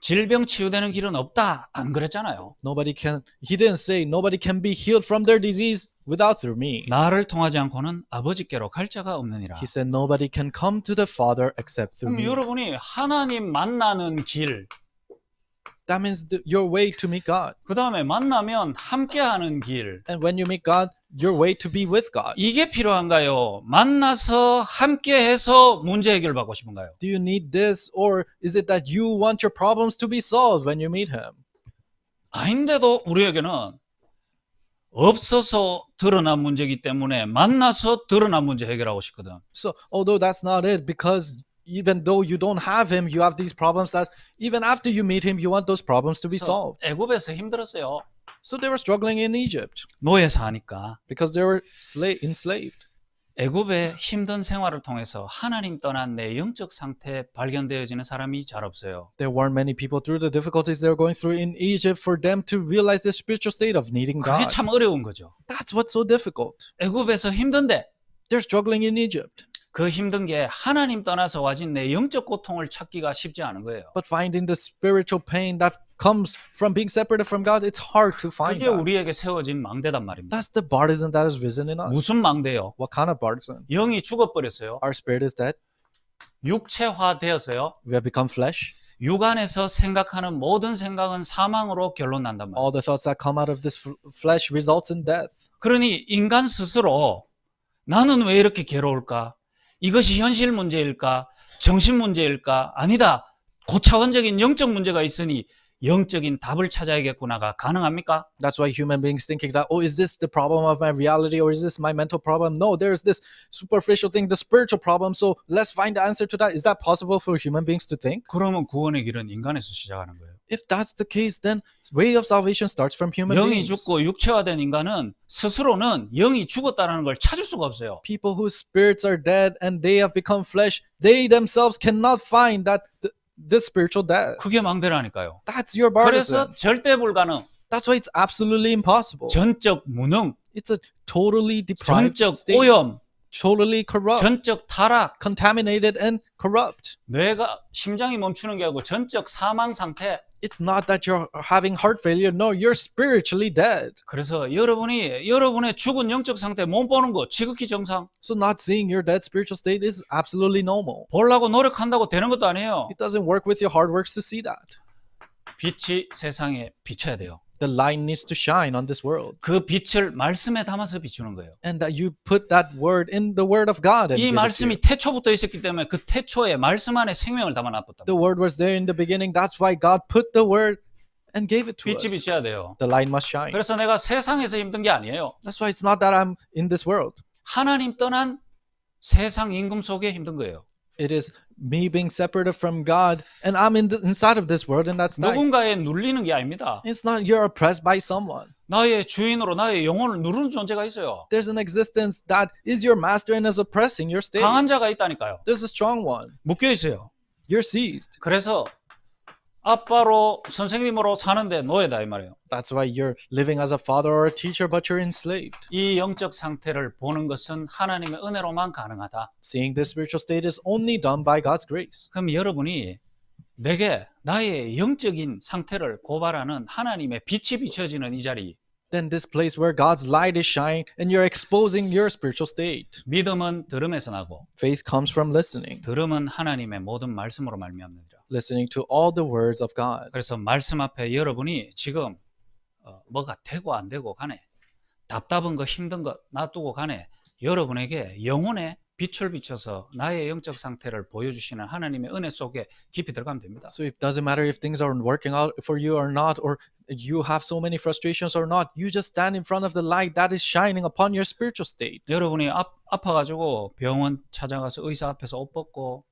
S1: 질병 치유되는 길은 없다. 안 그랬잖아요.
S2: He didn't say nobody can be healed from their disease without through me.
S1: 나를 통하지 않고는 아버지께로 갈 자가 없느니라.
S2: He said nobody can come to the Father except through
S1: 그럼
S2: me.
S1: 여러분이 하나님 만나는 길,
S2: That means your way to meet God.
S1: 그 다음에 만나면 함께하는 길,
S2: And when you meet God, your way to be with God.
S1: 이게 필요한가요? 만나서 함께해서 문제 해결받고 싶은가요?
S2: Do you need this, or is it that you want your problems to be solved when you meet Him?
S1: 아닌데도 우리에게는 없어서 드러난 문제이기 때문에 만나서 드러난 문제 해결하고 싶거든.
S2: So, although that's not it, because even though you don't have Him, you have these problems that even after you meet Him, you want those problems to be solved.
S1: 애굽에서 힘들었어요.
S2: So they were struggling in Egypt
S1: 노예 사니까.
S2: because they were enslaved.
S1: 애굽의 힘든 생활을 통해서 하나님 떠난 내 영적 상태 발견되어지는 사람이 잘 없어요.
S2: There weren't many people through the difficulties they were going through in Egypt for them to realize the spiritual state of needing
S1: 그게
S2: God.
S1: 참 어려운 거죠.
S2: That's what's so difficult.
S1: 애굽에서 힘든데
S2: They're struggling in Egypt.
S1: 그 힘든 게 하나님 떠나서 와진 내 영적 고통을 찾기가 쉽지 않은 거예요.
S2: But finding the spiritual pain that comes from being separated from God, it's hard to find
S1: 그게
S2: that.
S1: 우리에게 세워진 망대단 말입니다.
S2: That's the partisan that is risen in us.
S1: 무슨 망대요?
S2: What kind of partisan?
S1: 영이 죽어버렸어요.
S2: Our spirit is dead.
S1: 육체화 되었어요.
S2: We have become flesh.
S1: 육안에서 생각하는 모든 생각은 사망으로 결론 난단 말이에요.
S2: All the thoughts that come out of this flesh results in death.
S1: 그러니 인간 스스로 나는 왜 이렇게 괴로울까? 이것이 현실 문제일까? 정신 문제일까? 아니다. 고차원적인 영적 문제가 있으니 영적인 답을 찾아야겠구나가 가능합니까?
S2: That's why human beings thinking that, oh, is this the problem of my reality or is this my mental problem? No, there's this superficial thing, the spiritual problem. So let's find the answer to that. Is that possible for human beings to think?
S1: 그러면 구원의 길은 인간에서 시작하는 거예요.
S2: If that's the case, then way of salvation starts from human
S1: 영이
S2: beings.
S1: 죽고 육체화된 인간은 스스로는 영이 죽었다는 걸 찾을 수가 없어요.
S2: People whose spirits are dead and they have become flesh, they themselves cannot find that this spiritual death.
S1: 그게 망대라니까요.
S2: That's your
S1: 그래서
S2: partisan.
S1: 절대 불가능,
S2: That's why it's absolutely impossible.
S1: 전적 무능,
S2: It's a totally deprived
S1: 전적
S2: state,
S1: 오염,
S2: totally corrupt,
S1: 전적 타락,
S2: contaminated and corrupt.
S1: 뇌가 심장이 멈추는 게 아니고 전적 사망 상태.
S2: It's not that you're having heart failure. No, you're spiritually dead.
S1: 그래서 여러분의 죽은 영적 상태 못 보는 거 지극히 정상.
S2: So not seeing your dead spiritual state is absolutely normal.
S1: 보려고 노력한다고 되는 것도 아니에요.
S2: It doesn't work with your hard works to see that.
S1: 빛이 세상에 비춰야 돼요.
S2: The light needs to shine on this world.
S1: 그 빛을 말씀에 담아서 비추는 거예요.
S2: And that you put that word in the word of God. And
S1: 이
S2: give it to you.
S1: 말씀이 태초부터 있었기 때문에 그 태초에 말씀 안에 생명을 담아놨다.
S2: The word was there in the beginning. That's why God put the word and gave it to
S1: 빛이
S2: us.
S1: 비춰야 돼요.
S2: The light must shine.
S1: 그래서 내가 세상에서 힘든 게 아니에요.
S2: That's why it's not that I'm in this world.
S1: 하나님 떠난 세상 임금 속에 힘든 거예요.
S2: It is me being separated from God, and I'm inside of this world, and that's not.
S1: 누군가에 눌리는 게 아닙니다.
S2: It's not you're oppressed by someone.
S1: 나의 주인으로 나의 영혼을 누르는 존재가 있어요.
S2: There's an existence that is your master and is oppressing your state.
S1: 강한 자가 있다니까요.
S2: There's a strong one.
S1: 묶여 있어요.
S2: You're seized.
S1: 그래서 아빠로 선생님으로 사는데 노예다 이 말이에요.
S2: That's why you're living as a father or a teacher, but you're enslaved.
S1: 이 영적 상태를 보는 것은 하나님의 은혜로만 가능하다.
S2: Seeing this spiritual state is only done by God's grace.
S1: 그럼 여러분이 내게 나의 영적인 상태를 고발하는 하나님의 빛이 비춰지는 이 자리,
S2: Then this place where God's light is shining and you're exposing your spiritual state.
S1: 믿음은 들음에서 나고
S2: Faith comes from listening.
S1: 들음은 하나님의 모든 말씀으로 말미암느니라.
S2: Listening to all the words of God.
S1: 그래서 말씀 앞에 여러분이 지금 뭐가 되고 안 되고 간에 답답한 거 힘든 거 놔두고 간에 여러분에게 영혼의 빛을 비춰서 나의 영적 상태를 보여주시는 하나님의 은혜 속에 깊이 들어가면 됩니다.
S2: So it doesn't matter if things aren't working out for you or not, or you have so many frustrations or not. You just stand in front of the light that is shining upon your spiritual state.
S1: 여러분이 아파가지고 병원 찾아가서 의사 앞에서 옷 벗고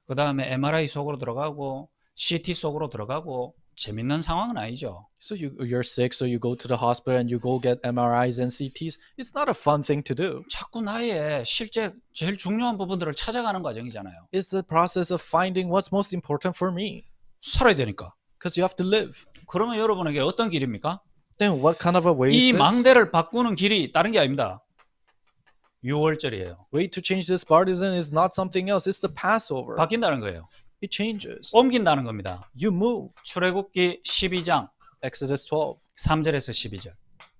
S1: 그 다음에 MRI 속으로 들어가고 CT 속으로 들어가고 재밌는 상황은 아니죠.
S2: So you're sick, so you go to the hospital and you go get MRIs and CTs. It's not a fun thing to do.
S1: 자꾸 나의 실제 제일 중요한 부분들을 찾아가는 과정이잖아요.
S2: It's the process of finding what's most important for me.
S1: 살아야 되니까.
S2: Because you have to live.
S1: 그러면 여러분에게 어떤 길입니까?
S2: Then what kind of a way
S1: 이
S2: is this?
S1: 망대를 바꾸는 길이 다른 게 아닙니다. 6월절이에요.
S2: Way to change this partisan is not something else. It's the Passover.
S1: 바뀐다는 거예요.
S2: It changes.
S1: 옮긴다는 겁니다.
S2: You move.
S1: 출애굽기 12장
S2: Exodus 12,
S1: 3절에서 12절.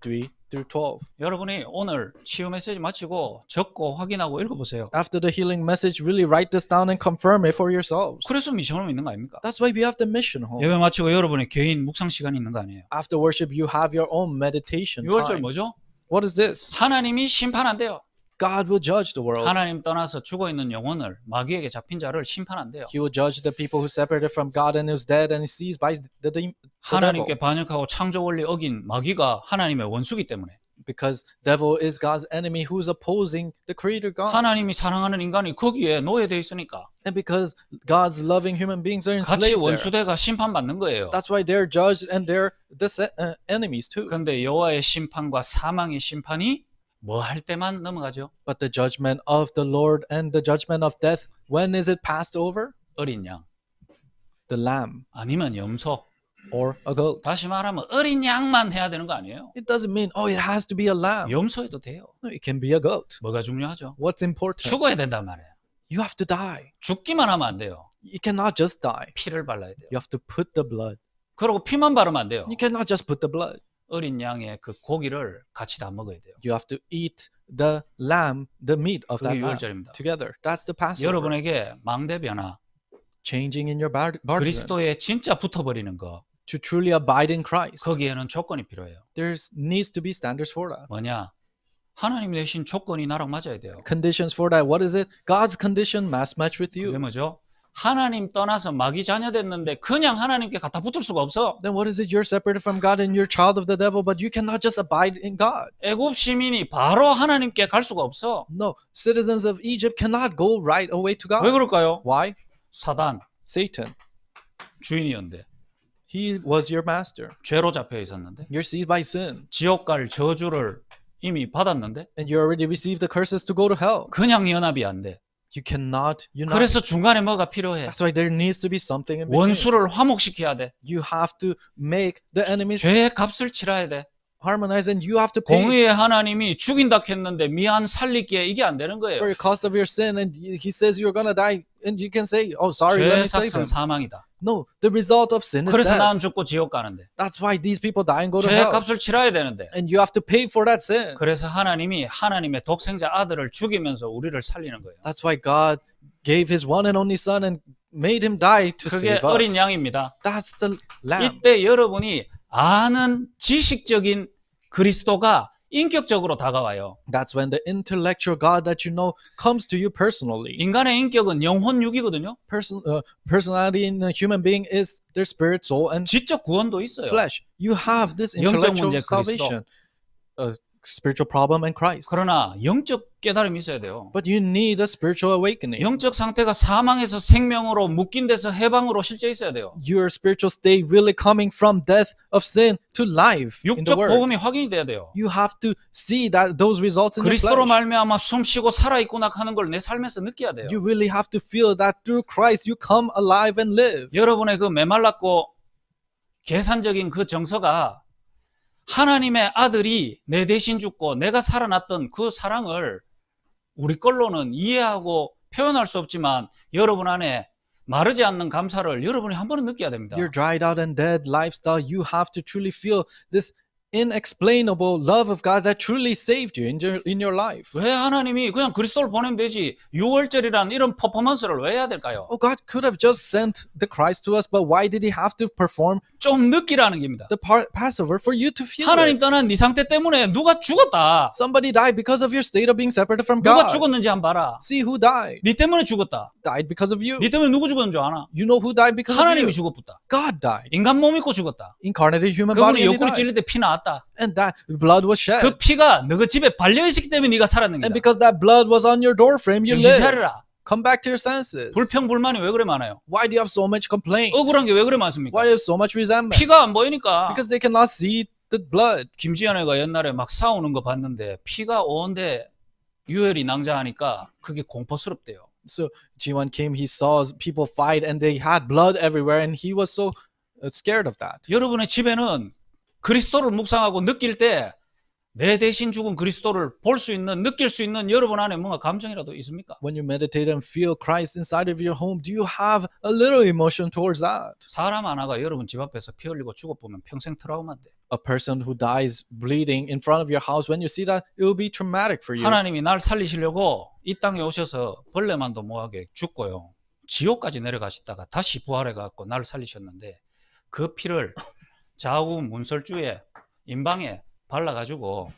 S2: 3 through 12.
S1: 여러분이 오늘 치유 메시지 마치고 적고 확인하고 읽어보세요.
S2: After the healing message, really write this down and confirm it for yourselves.
S1: 그래서 미션홈 있는 거 아닙니까?
S2: That's why we have the mission home.
S1: 예배 마치고 여러분의 개인 묵상 시간이 있는 거 아니에요?
S2: After worship, you have your own meditation
S1: 6월절
S2: time.
S1: 뭐죠?
S2: What is this?
S1: 하나님이 심판한대요.
S2: God will judge the world.
S1: 하나님 떠나서 죽어있는 영혼을 마귀에게 잡힌 자를 심판한대요.
S2: He will judge the people who separated from God and who's dead and is seized by the devil.
S1: 하나님께 반역하고 창조 원리 어긴 마귀가 하나님의 원수기 때문에
S2: Because devil is God's enemy who's opposing the creator God.
S1: 하나님이 사랑하는 인간이 거기에 노예되어 있으니까
S2: And because God's loving human beings are
S1: 같이
S2: enslaved there.
S1: 원수대가 심판받는 거예요.
S2: That's why they're judged and they're the enemies too.
S1: 그런데 여호와의 심판과 사망의 심판이 뭐 할 때만 넘어가죠?
S2: But the judgment of the Lord and the judgment of death, when is it passed over?
S1: 어린 양
S2: The lamb
S1: 아니면 염소.
S2: or a goat.
S1: 다시 말하면 어린 양만 해야 되는 거 아니에요?
S2: It doesn't mean, oh, it has to be a lamb.
S1: 염소해도 돼요.
S2: No, it can be a goat.
S1: 뭐가 중요하죠?
S2: What's important?
S1: 죽어야 된단 말이에요.
S2: You have to die.
S1: 죽기만 하면 안 돼요.
S2: You cannot just die.
S1: 피를 발라야 돼요.
S2: You have to put the blood.
S1: 그리고 피만 바르면 안 돼요.
S2: You cannot just put the blood.
S1: 어린 양의 그 고기를 같이 다 먹어야 돼요.
S2: You have to eat the lamb, the meat of that
S1: 그게
S2: lamb
S1: 유월절입니다.
S2: together. That's the Passover.
S1: 여러분에게 망대 변화,
S2: Changing in your body
S1: 그리스도에 진짜 붙어버리는 거,
S2: to truly abide in Christ.
S1: 거기에는 조건이 필요해요.
S2: There needs to be standards for that.
S1: 뭐냐? 하나님이 내신 조건이 나랑 맞아야 돼요.
S2: Conditions for that. What is it? God's condition must match with
S1: 그게
S2: you.
S1: 뭐죠? 하나님 떠나서 마귀 자녀 됐는데 그냥 하나님께 갖다 붙을 수가 없어.
S2: Then what is it? You're separated from God and you're child of the devil, but you cannot just abide in God.
S1: 애굽 시민이 바로 하나님께 갈 수가 없어.
S2: No, citizens of Egypt cannot go right away to
S1: 왜
S2: God.
S1: 그럴까요?
S2: Why?
S1: 사단
S2: Satan.
S1: 주인이었는데
S2: He was your master.
S1: 죄로 잡혀 있었는데
S2: You're seized by sin,
S1: 지옥 갈 저주를 이미 받았는데
S2: and you already received the curses to go to hell.
S1: 그냥 연합이 안 돼.
S2: You cannot unite.
S1: 그래서 중간에 뭐가 필요해?
S2: That's why there needs to be something in between.
S1: 원수를 화목시켜야 돼.
S2: You have to make the enemies
S1: 죄의 값을 치러야 돼.
S2: harmonize, and you have to pay
S1: 공의의 하나님이 죽인다 했는데 미안 살릴게 이게 안 되는
S2: for
S1: 거예요.
S2: your cost of your sin, and he says you're gonna die, and you can say, "Oh, sorry, let
S1: 죄의
S2: me save
S1: 삭은
S2: him."
S1: 사망이다.
S2: No, the result of sin is
S1: 그래서 난
S2: death.
S1: 죽고 지옥 가는데
S2: That's why these people die and go to
S1: 죄의
S2: hell,
S1: 값을 치러야 되는데
S2: and you have to pay for that sin.
S1: 그래서 하나님이 하나님의 독생자 아들을 죽이면서 우리를 살리는 거예요.
S2: That's why God gave His one and only Son and made Him die to
S1: 그게
S2: save
S1: 어린
S2: us.
S1: 양입니다.
S2: That's the lamb.
S1: 이때 여러분이 아는 지식적인 그리스도가 인격적으로 다가와요.
S2: That's when the intellectual God that you know comes to you personally.
S1: 인간의 인격은 영혼 육이거든요.
S2: Personality in a human being is their spirit, soul, and
S1: 지적 구원도 있어요.
S2: flesh. You have this
S1: 영적
S2: intellectual
S1: 문제,
S2: salvation, a spiritual problem, and Christ.
S1: 그러나 영적 깨달음이 있어야 돼요.
S2: But you need a spiritual awakening.
S1: 영적 상태가 사망에서 생명으로 묶인 데서 해방으로 실제 있어야 돼요.
S2: Your spiritual state really coming from death of sin to life in the
S1: 육적
S2: Word.
S1: 복음이 확인이 돼야 돼요.
S2: You have to see that those results in your
S1: 그리스도로
S2: flesh.
S1: 말미암아 숨쉬고 살아있구나 하는 걸 내 삶에서 느껴야 돼요.
S2: You really have to feel that through Christ you come alive and live.
S1: 여러분의 그 메말랐고 계산적인 그 정서가 하나님의 아들이 내 대신 죽고 내가 살아났던 그 사랑을 우리 걸로는 이해하고 표현할 수 없지만 여러분 안에 마르지 않는 감사를 여러분이 한 번은 느껴야 됩니다.
S2: Your dried out and dead lifestyle, you have to truly feel this inexplainable love of God that truly saved you in your life.
S1: 왜 하나님이 그냥 그리스도를 보내면 되지 6월절이라는 이런 퍼포먼스를 왜 해야 될까요?
S2: Oh, God could have just sent the Christ to us, but why did He have to perform
S1: 좀 느끼라는 겁니다.
S2: the Passover for you to feel
S1: 하나님
S2: it?
S1: 떠난 네 상태 때문에 누가 죽었다.
S2: Somebody died because of your state of being separated from
S1: 누가
S2: God.
S1: 죽었는지 한번 봐라.
S2: See who died.
S1: 네 때문에 죽었다.
S2: Died because of you.
S1: 네 때문에 누구 죽었는 줄 아나?
S2: You know who died because of you.
S1: 하나님이 죽었다.
S2: God died.
S1: 인간 몸 입고 죽었다.
S2: Incarnated human
S1: 그분이
S2: body and He
S1: 옆구리
S2: died.
S1: 찔릴 때 피 나왔다.
S2: And that blood was shed.
S1: 그 피가 너희 집에 발려 있었기 때문에 네가 살았는
S2: And
S1: 거다.
S2: because that blood was on your door frame, you
S1: 정신
S2: lived.
S1: 차려라.
S2: Come back to your senses.
S1: 불평불만이 왜 그래 많아요?
S2: Why do you have so much complaint?
S1: 억울한 게 왜 그래 많습니까?
S2: Why do you have so much resentment?
S1: 피가 안 보이니까.
S2: Because they cannot see the blood.
S1: 김지연애가 옛날에 막 싸우는 거 봤는데 피가 온데 유혈이 낭자하니까 그게 공포스럽대요.
S2: So G1 Kim, he saw people fight and they had blood everywhere, and he was so scared of that.
S1: 여러분의 집에는 그리스도를 묵상하고 느낄 때 내 대신 죽은 그리스도를 볼 수 있는, 느낄 수 있는 여러분 안에 뭔가 감정이라도 있습니까?
S2: When you meditate and feel Christ inside of your home, do you have a little emotion towards that?
S1: 사람 하나가 여러분 집 앞에서 피 흘리고 죽어보면 평생 트라우마인데.
S2: A person who dies bleeding in front of your house, when you see that, it will be traumatic for you.
S1: 하나님이 날 살리시려고 이 땅에 오셔서 벌레만도 뭐하게 죽고요. 지옥까지 내려가시다가 다시 부활해갖고 나를 살리셨는데 그 피를 좌우 문설주에 임방에 발라가지고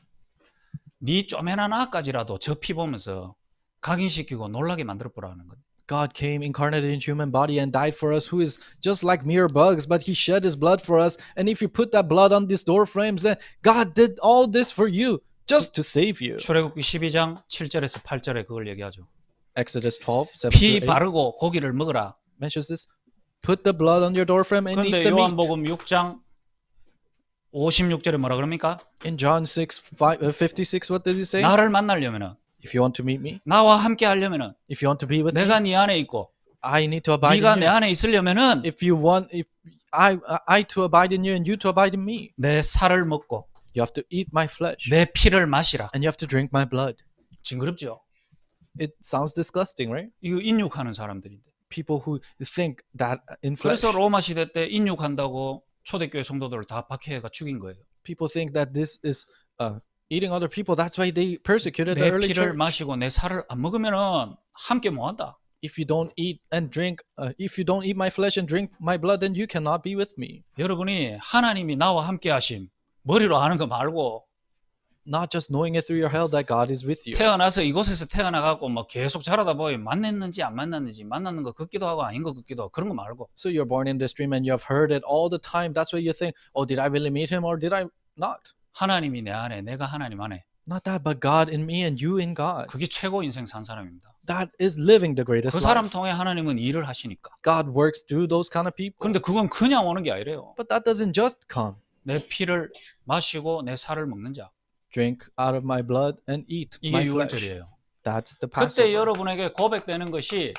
S1: 네 쪼매난 아까지라도 저 피 보면서 각인시키고 놀라게 만들어보라는 것.
S2: God came incarnated in human body and died for us, who is just like mere bugs, but He shed His blood for us. And if you put that blood on these door frames, then God did all this for you, just to save you.
S1: 출애굽기 12장 7절에서 8절에 그걸 얘기하죠.
S2: Exodus 12, 7
S1: 피
S2: to 8
S1: 바르고 고기를 먹으라.
S2: mentions this. Put the blood on your door frame and eat
S1: 그런데
S2: the meat.
S1: 요한복음 6장 56절에 뭐라 그럽니까?
S2: In John 56, what does He say?
S1: 나를 만나려면은,
S2: If you want to meet me,
S1: 나와 함께 하려면은,
S2: if you want to be with me,
S1: 내가 네 안에 있고
S2: I need to abide
S1: 네가
S2: in
S1: 내
S2: you.
S1: 안에 있으려면은
S2: If I to abide in you and you to abide in me,
S1: 내 살을 먹고
S2: you have to eat my flesh
S1: 내 피를 마시라.
S2: and you have to drink my blood.
S1: 징그럽죠?
S2: It sounds disgusting, right?
S1: 이거 인육하는 사람들인데.
S2: People who think that in flesh.
S1: 그래서 로마 시대 때 인육한다고 초대교회 성도들을 다 박해가 죽인 거예요.
S2: People think that this is eating other people. That's why they persecuted the
S1: 내
S2: early
S1: 피를
S2: church.
S1: 마시고 내 살을 안 먹으면은 함께 못 한다.
S2: If you don't eat and drink, if you don't eat my flesh and drink my blood, then you cannot be with me.
S1: 여러분이 하나님이 나와 함께 하심 머리로 아는 거 말고
S2: Not just knowing it through your head that God is with you.
S1: 태어나서 이곳에서 태어나갖고 뭐 계속 자라다 보면 만났는지 안 만났는지 만났는 거 같기도 하고 아닌 거 같기도 하고 그런 거 말고
S2: So you're born in this dream and you have heard it all the time. That's why you think, oh, did I really meet him or did I not?
S1: 하나님이 내 안에 내가 하나님 안에
S2: Not that, but God in me and you in God.
S1: 그게 최고 인생 산 사람입니다.
S2: That is living the greatest
S1: 그 사람
S2: life.
S1: 통해 하나님은 일을 하시니까.
S2: God works through those kind of people.
S1: 그런데 그건 그냥 오는 게 아니래요.
S2: But that doesn't just come.
S1: 내 피를 마시고 내 살을 먹는 자.
S2: Drink out of my blood and eat
S1: 이게
S2: my flesh.
S1: 6월절이에요.
S2: That's the
S1: 그때
S2: Passover.
S1: 여러분에게 고백되는 것이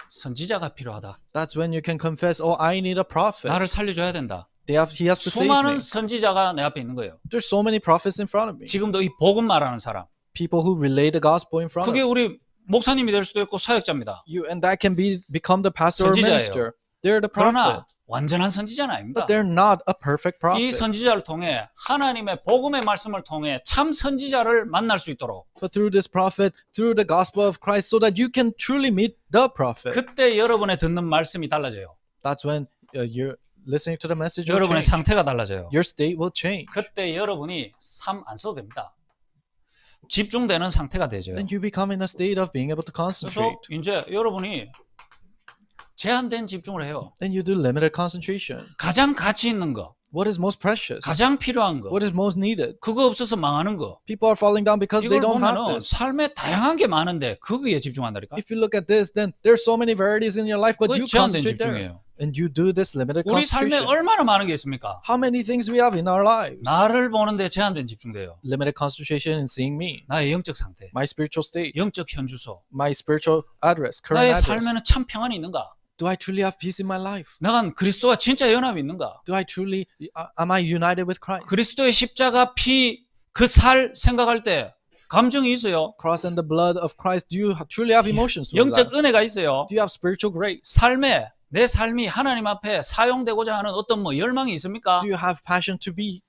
S1: 선지자가 필요하다.
S2: That's when you can confess, oh, I need a prophet.
S1: 나를 살려줘야 된다.
S2: He has to save
S1: 수많은
S2: me.
S1: 선지자가 내 앞에 있는 거예요.
S2: There's so many prophets in front of me.
S1: 지금도 이 복음 말하는 사람.
S2: People who relay the gospel in front of
S1: 그게
S2: me.
S1: 우리 목사님이 될 수도 있고 사역자입니다.
S2: You and that can become the pastor or
S1: 선지자예요.
S2: minister. They're the prophet.
S1: 그러나 완전한 선지자는 아닙니다.
S2: But they're not a perfect
S1: 이
S2: prophet.
S1: 선지자를 통해 하나님의 복음의 말씀을 통해 참 선지자를 만날 수 있도록
S2: But through this prophet, through the gospel of Christ, so that you can truly meet the prophet.
S1: 그때 여러분의 듣는 말씀이 달라져요.
S2: That's when you're listening to the message will
S1: 여러분의
S2: change.
S1: 상태가 달라져요.
S2: Your state will change.
S1: 그때 여러분이 삶 안 써도 됩니다. 집중되는 상태가 되죠.
S2: Then you become in a state of being able to
S1: 그래서
S2: concentrate.
S1: 이제 여러분이 제한된 집중을 해요.
S2: Then you do limited concentration.
S1: 가장 가치 있는 거,
S2: What is most precious?
S1: 가장 필요한 거,
S2: What is most needed?
S1: 그거 없어서 망하는 거.
S2: People are falling down because they
S1: 이걸
S2: don't have
S1: 보면은
S2: this.
S1: 삶에 다양한 게 많은데 거기에 집중한다니까.
S2: If you look at this, then there's so many varieties in your life, but
S1: 그게
S2: you
S1: 제한된
S2: concentrate there.
S1: 집중이에요.
S2: And you do this limited
S1: 우리 삶에
S2: concentration.
S1: 얼마나 많은 게 있습니까?
S2: How many things we have in our lives?
S1: 나를 보는데 제한된 집중돼요.
S2: Limited concentration in seeing me,
S1: 나의 영적 상태,
S2: my spiritual state,
S1: 영적 현주소.
S2: my spiritual address, current
S1: 나의
S2: address.
S1: 삶에는 참 평안이 있는가?
S2: Do I truly have peace in my life?
S1: 내가 그리스도와 진짜 연합이 있는가?
S2: Do I truly, am I united with Christ?
S1: 그리스도의 십자가 피 그 살 생각할 때 감정이 있어요.
S2: Cross and the blood of Christ, do you truly have emotions with
S1: 영적
S2: that?
S1: 은혜가 있어요.
S2: Do you have spiritual grace?
S1: 삶에 내 삶이 하나님 앞에 사용되고자 하는 어떤 뭐 열망이 있습니까?
S2: Do you have passion to be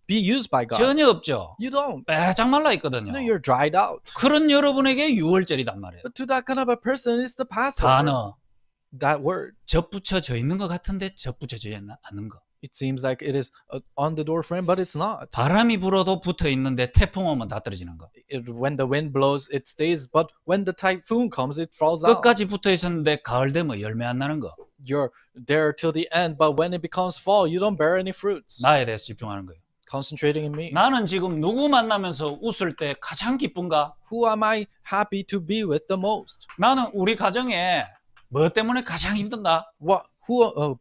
S2: used by God?
S1: 전혀 없죠.
S2: You don't.
S1: 빼짝 말라 있거든요.
S2: No, you're dried out.
S1: 그런 여러분에게 유월절이단 말이에요.
S2: But to that kind of a person, it's the Passover.
S1: 단어
S2: That word.
S1: 접붙여져 있는 것 같은데 접붙여져 않는 거.
S2: It seems like it is on the door frame, but it's not.
S1: 바람이 불어도 붙어 있는데 태풍 오면 다 떨어지는 거.
S2: When the wind blows, it stays, but when the typhoon comes, it falls out.
S1: 끝까지 붙어 있었는데 가을 되면 열매 안 나는 거.
S2: You're there till the end, but when it becomes fall, you don't bear any fruits.
S1: 나에 대해서 집중하는 거예요.
S2: Concentrating in me.
S1: 나는 지금 누구 만나면서 웃을 때 가장 기쁜가?
S2: Who am I happy to be with the most?
S1: 나는 우리 가정에 뭐 때문에 가장 힘든가?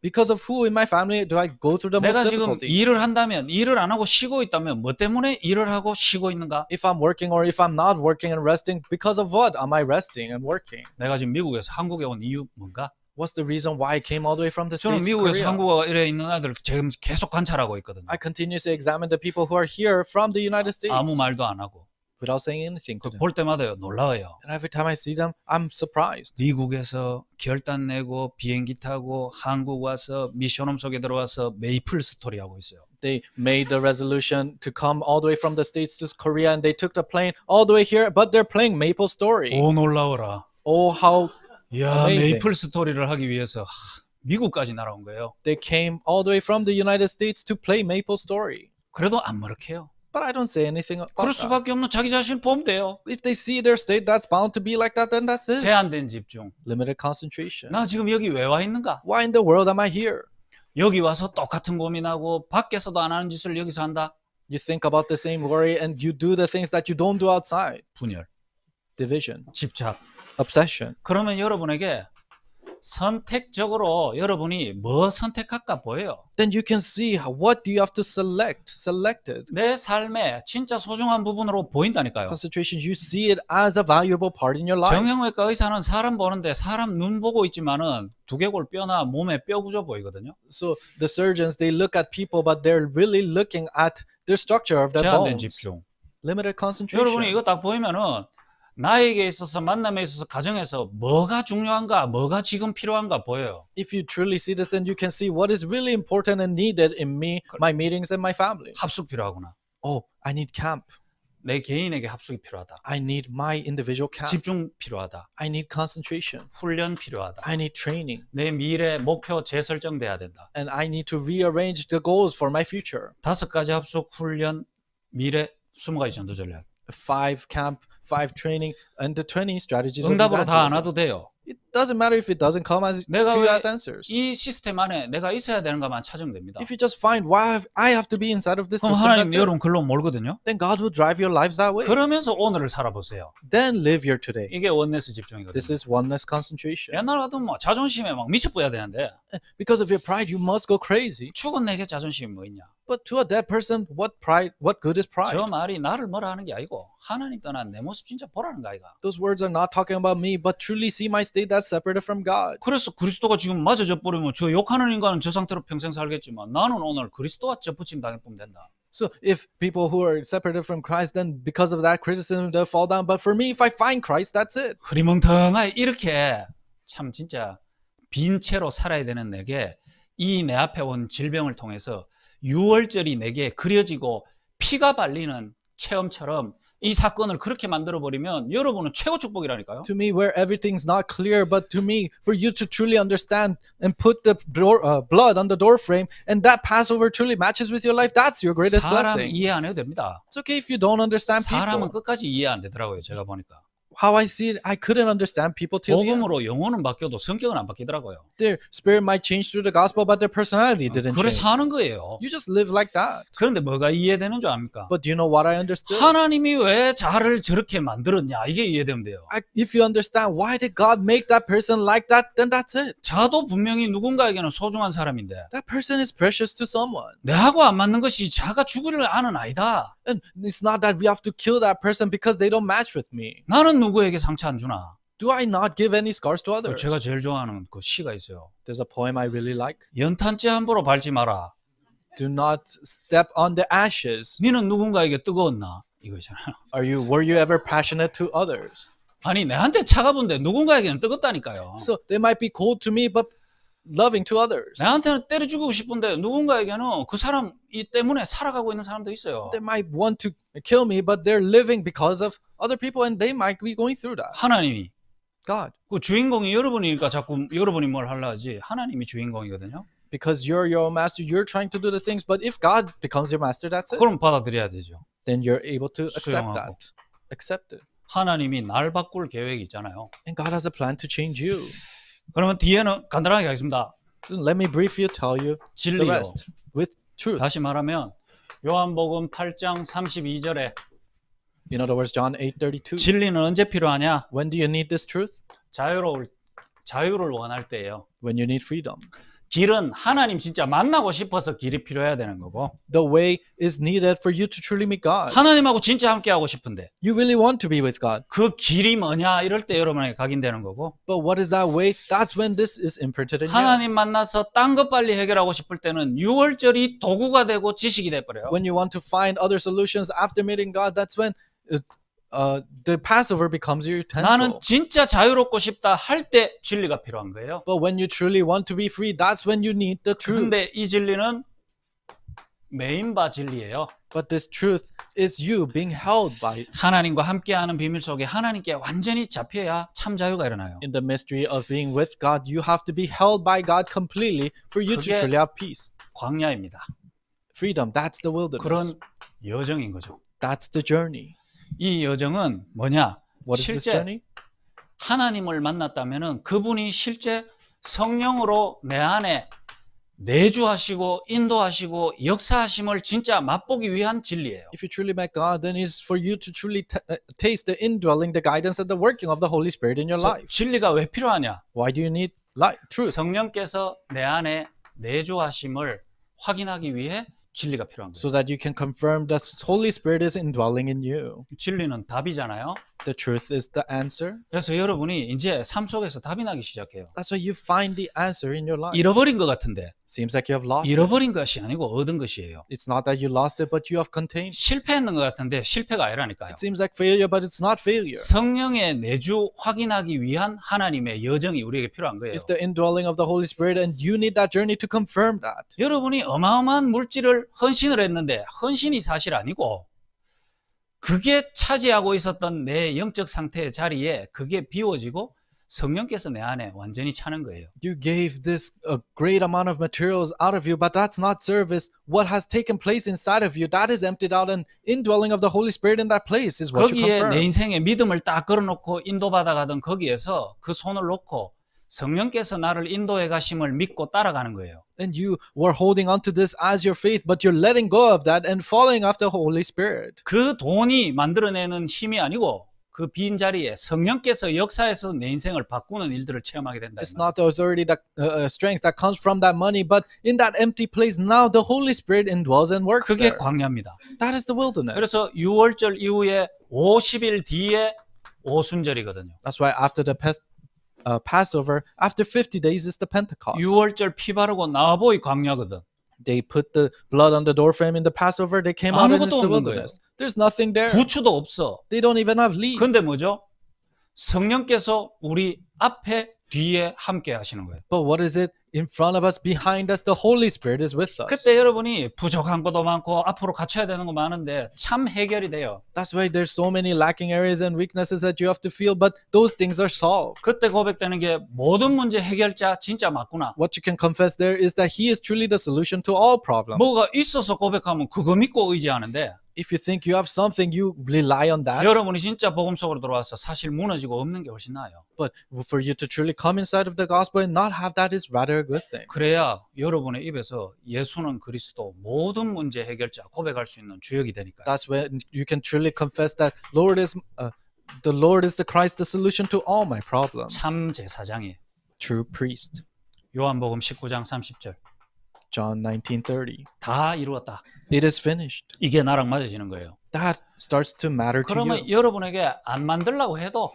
S2: Because of who in my family do I go through the most
S1: 내가 지금
S2: difficulties?
S1: 일을 한다면, 일을 안 하고 쉬고 있다면 뭐 때문에 일을 하고 쉬고 있는가?
S2: If I'm working or if I'm not working and resting, because of what am I resting and working?
S1: 내가 지금 미국에서 한국에 온 이유 뭔가?
S2: What's the reason why I came all the way from the
S1: 저는
S2: States to
S1: 미국에서
S2: Korea?
S1: 한국에 있는 아들 지금 계속 관찰하고 있거든요.
S2: I continuously examine the people who are here from the United States
S1: 아무 말도 안 하고.
S2: without saying anything to them.
S1: 볼 때마다요 놀라워요.
S2: And every time I see them, I'm surprised.
S1: 미국에서 결단 내고 비행기 타고 한국 와서 미션홈 속에 들어와서 메이플 스토리 하고 있어요.
S2: They made the resolution to come all the way from the States to Korea and they took the plane all the way here, but they're playing Maple Story.
S1: 오 놀라워라.
S2: Oh, how
S1: 야
S2: Amazing.
S1: 메이플 스토리를 하기 위해서 미국까지 날아온 거예요.
S2: they came all the way from the United States to play Maple Story.
S1: 그래도 안 머쓱해요.
S2: But I don't say anything about
S1: 그럴
S2: that.
S1: 수밖에 없는 자기 자신 보면 돼요.
S2: If they see their state that's bound to be like that, then that's it.
S1: 제한된 집중.
S2: Limited concentration.
S1: 나 지금 여기 왜 와 있는가?
S2: Why in the world am I here?
S1: 여기 와서 똑같은 고민하고 밖에서도 안 하는 짓을 여기서 한다?
S2: You think about the same worry and you do the things that you don't do outside.
S1: 분열,
S2: Division,
S1: 집착.
S2: obsession.
S1: 그러면 여러분에게 선택적으로 여러분이 뭐 선택할까 보여요.
S2: Then you can see what do you have to selected.
S1: 내 삶의 진짜 소중한 부분으로 보인다니까요.
S2: Concentration, you see it as a valuable part in your life.
S1: 정형외과 의사는 사람 보는데 사람 눈 보고 있지만은 두개골 뼈나 몸에 뼈 구조 보이거든요.
S2: So the surgeons, they look at people, but they're really looking at the structure of their
S1: 제한된
S2: bones.
S1: 집중.
S2: Limited concentration.
S1: 여러분이 이거 딱 보이면은 나에게 있어서 만남에 있어서 가정에서 뭐가 중요한가, 뭐가 지금 필요한가 보여요.
S2: If you truly see this, then you can see what is really important and needed in me, my meetings, and my family.
S1: 합숙 필요하구나.
S2: Oh, I need camp.
S1: 내 개인에게 합숙이 필요하다.
S2: I need my individual camp.
S1: 집중 필요하다.
S2: I need concentration.
S1: 훈련 필요하다.
S2: I need training.
S1: 내 미래 목표 재설정돼야 된다.
S2: And I need to rearrange the goals for my future.
S1: 5가지 합숙, 훈련, 미래, 20가지 전도 전략.
S2: 5 camp, 5 training, and the 20 strategies of
S1: 응답으로 다 안
S2: evangelism.
S1: 와도 돼요.
S2: It doesn't matter if it doesn't come as
S1: 내가
S2: to you
S1: 왜
S2: as answers.
S1: 이 시스템 안에 내가 있어야 되는 것만 찾으면 됩니다.
S2: If you just find why I have to be inside of this
S1: 그럼
S2: system,
S1: 하나님
S2: that's it.
S1: 여러분 글로 몰거든요.
S2: Then God will drive your lives that way.
S1: 그러면서 오늘을 살아보세요.
S2: Then live your today.
S1: 이게 원네스 집중이거든요.
S2: This is oneness concentration.
S1: 옛날 같으면 뭐 자존심에 막 미쳐버려야 되는데
S2: Because of your pride, you must go crazy.
S1: 죽은 내게 자존심이 뭐 있냐.
S2: But to a dead person, what good is pride?
S1: 저 말이 나를 뭐라 하는 게 아니고 하나님 떠난 내 모습 진짜 보라는 거 아이가.
S2: Those words are not talking about me, but truly see my state that's separated from God.
S1: 그래서 그리스도가 지금 맞아져 버리면 저 욕하는 인간은 저 상태로 평생 살겠지만 나는 오늘 그리스도와 접붙임 당해보면 된다.
S2: So if people who are separated from Christ, then because of that criticism, they'll fall down. But for me, if I find Christ, that's it.
S1: 흐리멍텅하게 이렇게 참 진짜 빈 채로 살아야 되는 내게 이 내 앞에 온 질병을 통해서 유월절이 내게 그려지고 피가 발리는 체험처럼 이 사건을 그렇게 만들어버리면 여러분은 최고 축복이라니까요.
S2: To me, where everything's not clear, but to me, for you to truly understand and put the blood on the door frame, and that Passover truly matches with your life, that's your greatest
S1: 사람
S2: blessing.
S1: 이해 안 해도 됩니다.
S2: It's okay if you don't understand
S1: 사람은
S2: people.
S1: 끝까지 이해 안 되더라고요. 제가 보니까.
S2: How I see it, I couldn't understand people till the end.
S1: 복음으로 영혼은 바뀌어도 성격은 안 바뀌더라고요.
S2: Their spirit might change through the gospel, but their personality didn't
S1: 그래
S2: change.
S1: 사는 거예요.
S2: You just live like that.
S1: 그런데 뭐가 이해되는 줄 압니까?
S2: But do you know what I understood?
S1: 하나님이 왜 자를 저렇게 만들었냐 이게 이해되면 돼요.
S2: If you understand why did God make that person like that, then that's it.
S1: 자도 분명히 누군가에게는 소중한 사람인데
S2: That person is precious to someone.
S1: 내하고 안 맞는 것이 자가 죽으려 하는 아니다.
S2: And it's not that we have to kill that person because they don't match with me.
S1: 나는 누구에게 상처 안 주나?
S2: Do I not give any scars to others?
S1: 제가 제일 좋아하는 그 시가 있어요.
S2: There's a poem I really like.
S1: 연탄재 함부로 밟지 마라.
S2: Do not step on the ashes.
S1: 니는 누군가에게 뜨거웠나? 이거잖아요.
S2: Were you ever passionate to others?
S1: 아니 내한테 차가운데 누군가에게는 뜨겁다니까요.
S2: So they might be cold to me, but loving to others.
S1: 나한테는 때려 죽이고 싶은데 누군가에게는 그 사람 이 때문에 살아가고 있는 사람도 있어요.
S2: They might want to kill me, but they're living because of other people, and they might be going through that.
S1: 하나님이
S2: God,
S1: 그 주인공이 여러분이니까 자꾸 여러분이 뭘 하려 하지. 하나님이 주인공이거든요.
S2: because you're your own master, you're trying to do the things. But if God becomes your master, that's it.
S1: 그럼 받아들여야 되죠.
S2: Then you're able to accept
S1: 수용하고.
S2: that. Accept it.
S1: 하나님이 날 바꿀 계획이 있잖아요.
S2: And God has a plan to change you.
S1: 그러면 뒤에는 간단하게 하겠습니다.
S2: So let me briefly tell you the
S1: 진리요.
S2: rest with truth.
S1: 다시 말하면 요한복음 8장 32절에
S2: In other words, John 8:32.
S1: 진리는 언제 필요하냐?
S2: When do you need this truth?
S1: 자유를 원할 때예요.
S2: When you need freedom.
S1: 길은 하나님 진짜 만나고 싶어서 길이 필요해야 되는 거고
S2: The way is needed for you to truly meet God.
S1: 하나님하고 진짜 함께 하고 싶은데
S2: You really want to be with God.
S1: 그 길이 뭐냐 이럴 때 여러분에게 각인되는 거고
S2: But what is that way? That's when this is imprinted in you.
S1: 하나님 만나서 딴 것 빨리 해결하고 싶을 때는 유월절이 도구가 되고 지식이 돼버려요.
S2: When you want to find other solutions after meeting God, that's when the Passover becomes your
S1: 나는
S2: utensil.
S1: 진짜 자유롭고 싶다 할 때 진리가 필요한 거예요.
S2: But when you truly want to be free, that's when you need the truth.
S1: 근데 이 진리는 메인바 진리예요.
S2: But this truth is you being held by
S1: 하나님과 함께하는 비밀 속에 하나님께 완전히 잡혀야 참 자유가 일어나요.
S2: in the mystery of being with God. You have to be held by God completely for you to
S1: 그게
S2: truly have peace.
S1: 광야입니다.
S2: Freedom, that's the wilderness.
S1: 그런 여정인 거죠.
S2: That's the journey.
S1: 이 여정은 뭐냐?
S2: What is this
S1: 실제
S2: journey?
S1: 하나님을 만났다면은 그분이 실제 성령으로 내 안에 내주하시고 인도하시고 역사하심을 진짜 맛보기 위한 진리예요.
S2: If you truly met God, then it's for you to truly taste the indwelling, the guidance, and the working of the Holy Spirit in your life.
S1: 진리가 왜 필요하냐?
S2: Why do you need light, truth?
S1: 성령께서 내 안에 내주하심을 확인하기 위해 진리가 필요한 거예요.
S2: so that you can confirm that Holy Spirit is indwelling in you.
S1: 진리는 답이잖아요.
S2: The truth is the answer.
S1: 그래서 여러분이 이제 삶 속에서 답이 나기 시작해요.
S2: That's why you find the answer in your life.
S1: 잃어버린 것 같은데
S2: Seems like you have lost it.
S1: 잃어버린 것이 아니고 얻은 것이에요.
S2: It's not that you lost it, but you have contained.
S1: 실패했는 것 같은데 실패가 아니라니까요.
S2: It seems like failure, but it's not failure.
S1: 성령의 내주 확인하기 위한 하나님의 여정이 우리에게 필요한 거예요.
S2: It's the indwelling of the Holy Spirit, and you need that journey to confirm that.
S1: 여러분이 어마어마한 물질을 헌신을 했는데 헌신이 사실 아니고 그게 차지하고 있었던 내 영적 상태의 자리에 그게 비워지고 성령께서 내 안에 완전히 차는 거예요.
S2: You gave this a great amount of materials out of you, but that's not service. What has taken place inside of you, that is emptied out, and indwelling of the Holy Spirit in that place is what you
S1: 거기에
S2: confirm.
S1: 내 인생의 믿음을 딱 걸어놓고 인도받아 가던 거기에서 그 손을 놓고 성령께서 나를 인도해 가심을 믿고 따라가는 거예요.
S2: And you were holding on to this as your faith, but you're letting go of that and following after the Holy Spirit.
S1: 그 돈이 만들어내는 힘이 아니고 그 빈 자리에 성령께서 역사에서 내 인생을 바꾸는 일들을 체험하게 된다.
S2: It's not the authority that strength that comes from that money, but in that empty place, now the Holy Spirit indwells and works
S1: 그게
S2: there.
S1: 광야입니다.
S2: That is the wilderness.
S1: 그래서 6월절 이후에 50일 뒤에 오순절이거든요.
S2: That's why after the Passover, after 50 days is the Pentecost.
S1: 6월절 피 바르고 나와보이 광야거든.
S2: They put the blood on the doorframe in the Passover. They came out and it's
S1: 아무것도
S2: the
S1: 없는
S2: wilderness. There's nothing there.
S1: 부추도 없어.
S2: They don't even have leaves.
S1: 근데 뭐죠? 성령께서 우리 앞에 뒤에 함께 하시는 거예요.
S2: But what is it in front of us, behind us? The Holy Spirit is with us.
S1: 그때 여러분이 부족한 것도 많고 앞으로 갖춰야 되는 거 많은데 참 해결이 돼요.
S2: That's why there's so many lacking areas and weaknesses that you have to feel, but those things are solved.
S1: 그때 고백되는 게 모든 문제 해결자 진짜 맞구나.
S2: What you can confess there is that He is truly the solution to all problems.
S1: 뭐가 있어서 고백하면 그거 믿고 의지하는데
S2: If you think you have something, you rely on that.
S1: 여러분이 진짜 복음 속으로 들어와서 사실 무너지고 없는 게 훨씬 나아요.
S2: But for you to truly come inside of the gospel and not have that is rather a good thing.
S1: 그래야 여러분의 입에서 예수는 그리스도 모든 문제 해결자 고백할 수 있는 주역이 되니까요.
S2: That's when you can truly confess that the Lord is the Christ, the solution to all my problems.
S1: 참 제사장이에요.
S2: True priest.
S1: 요한복음 19장 30절.
S2: John 19:30.
S1: 다 이루었다.
S2: It is finished.
S1: 이게 나랑 맞아지는 거예요.
S2: That starts to matter to
S1: 그러면
S2: you.
S1: 여러분에게 안 만들려고 해도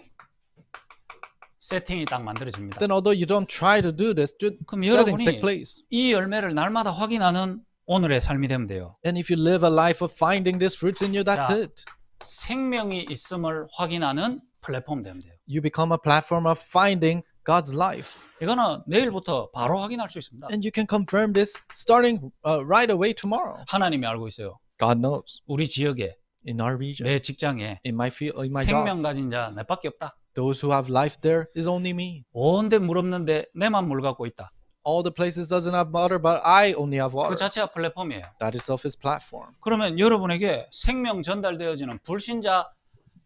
S1: 세팅이 딱 만들어집니다.
S2: Then although you don't try to do this,
S1: 그럼
S2: settings
S1: 여러분이
S2: take place.
S1: 이 열매를 날마다 확인하는 오늘의 삶이 되면 돼요.
S2: And if you live a life of finding these fruits in you, that's
S1: 자.
S2: it.
S1: 생명이 있음을 확인하는 플랫폼 되면 돼요.
S2: You become a platform of finding God's life.
S1: 이거는 내일부터 바로 확인할 수 있습니다.
S2: And you can confirm this starting right away tomorrow.
S1: 하나님이 알고 있어요.
S2: God knows.
S1: 우리 지역에,
S2: In our region,
S1: 내 직장에
S2: in my field, in my job,
S1: 생명 가진 자 내밖에 없다.
S2: those who have life there is only me.
S1: 온데 물 없는데 내만 물 갖고 있다.
S2: All the places doesn't have water, but I only have
S1: 그
S2: water.
S1: 자체가 플랫폼이에요.
S2: That itself is platform.
S1: 그러면 여러분에게 생명 전달되어지는 불신자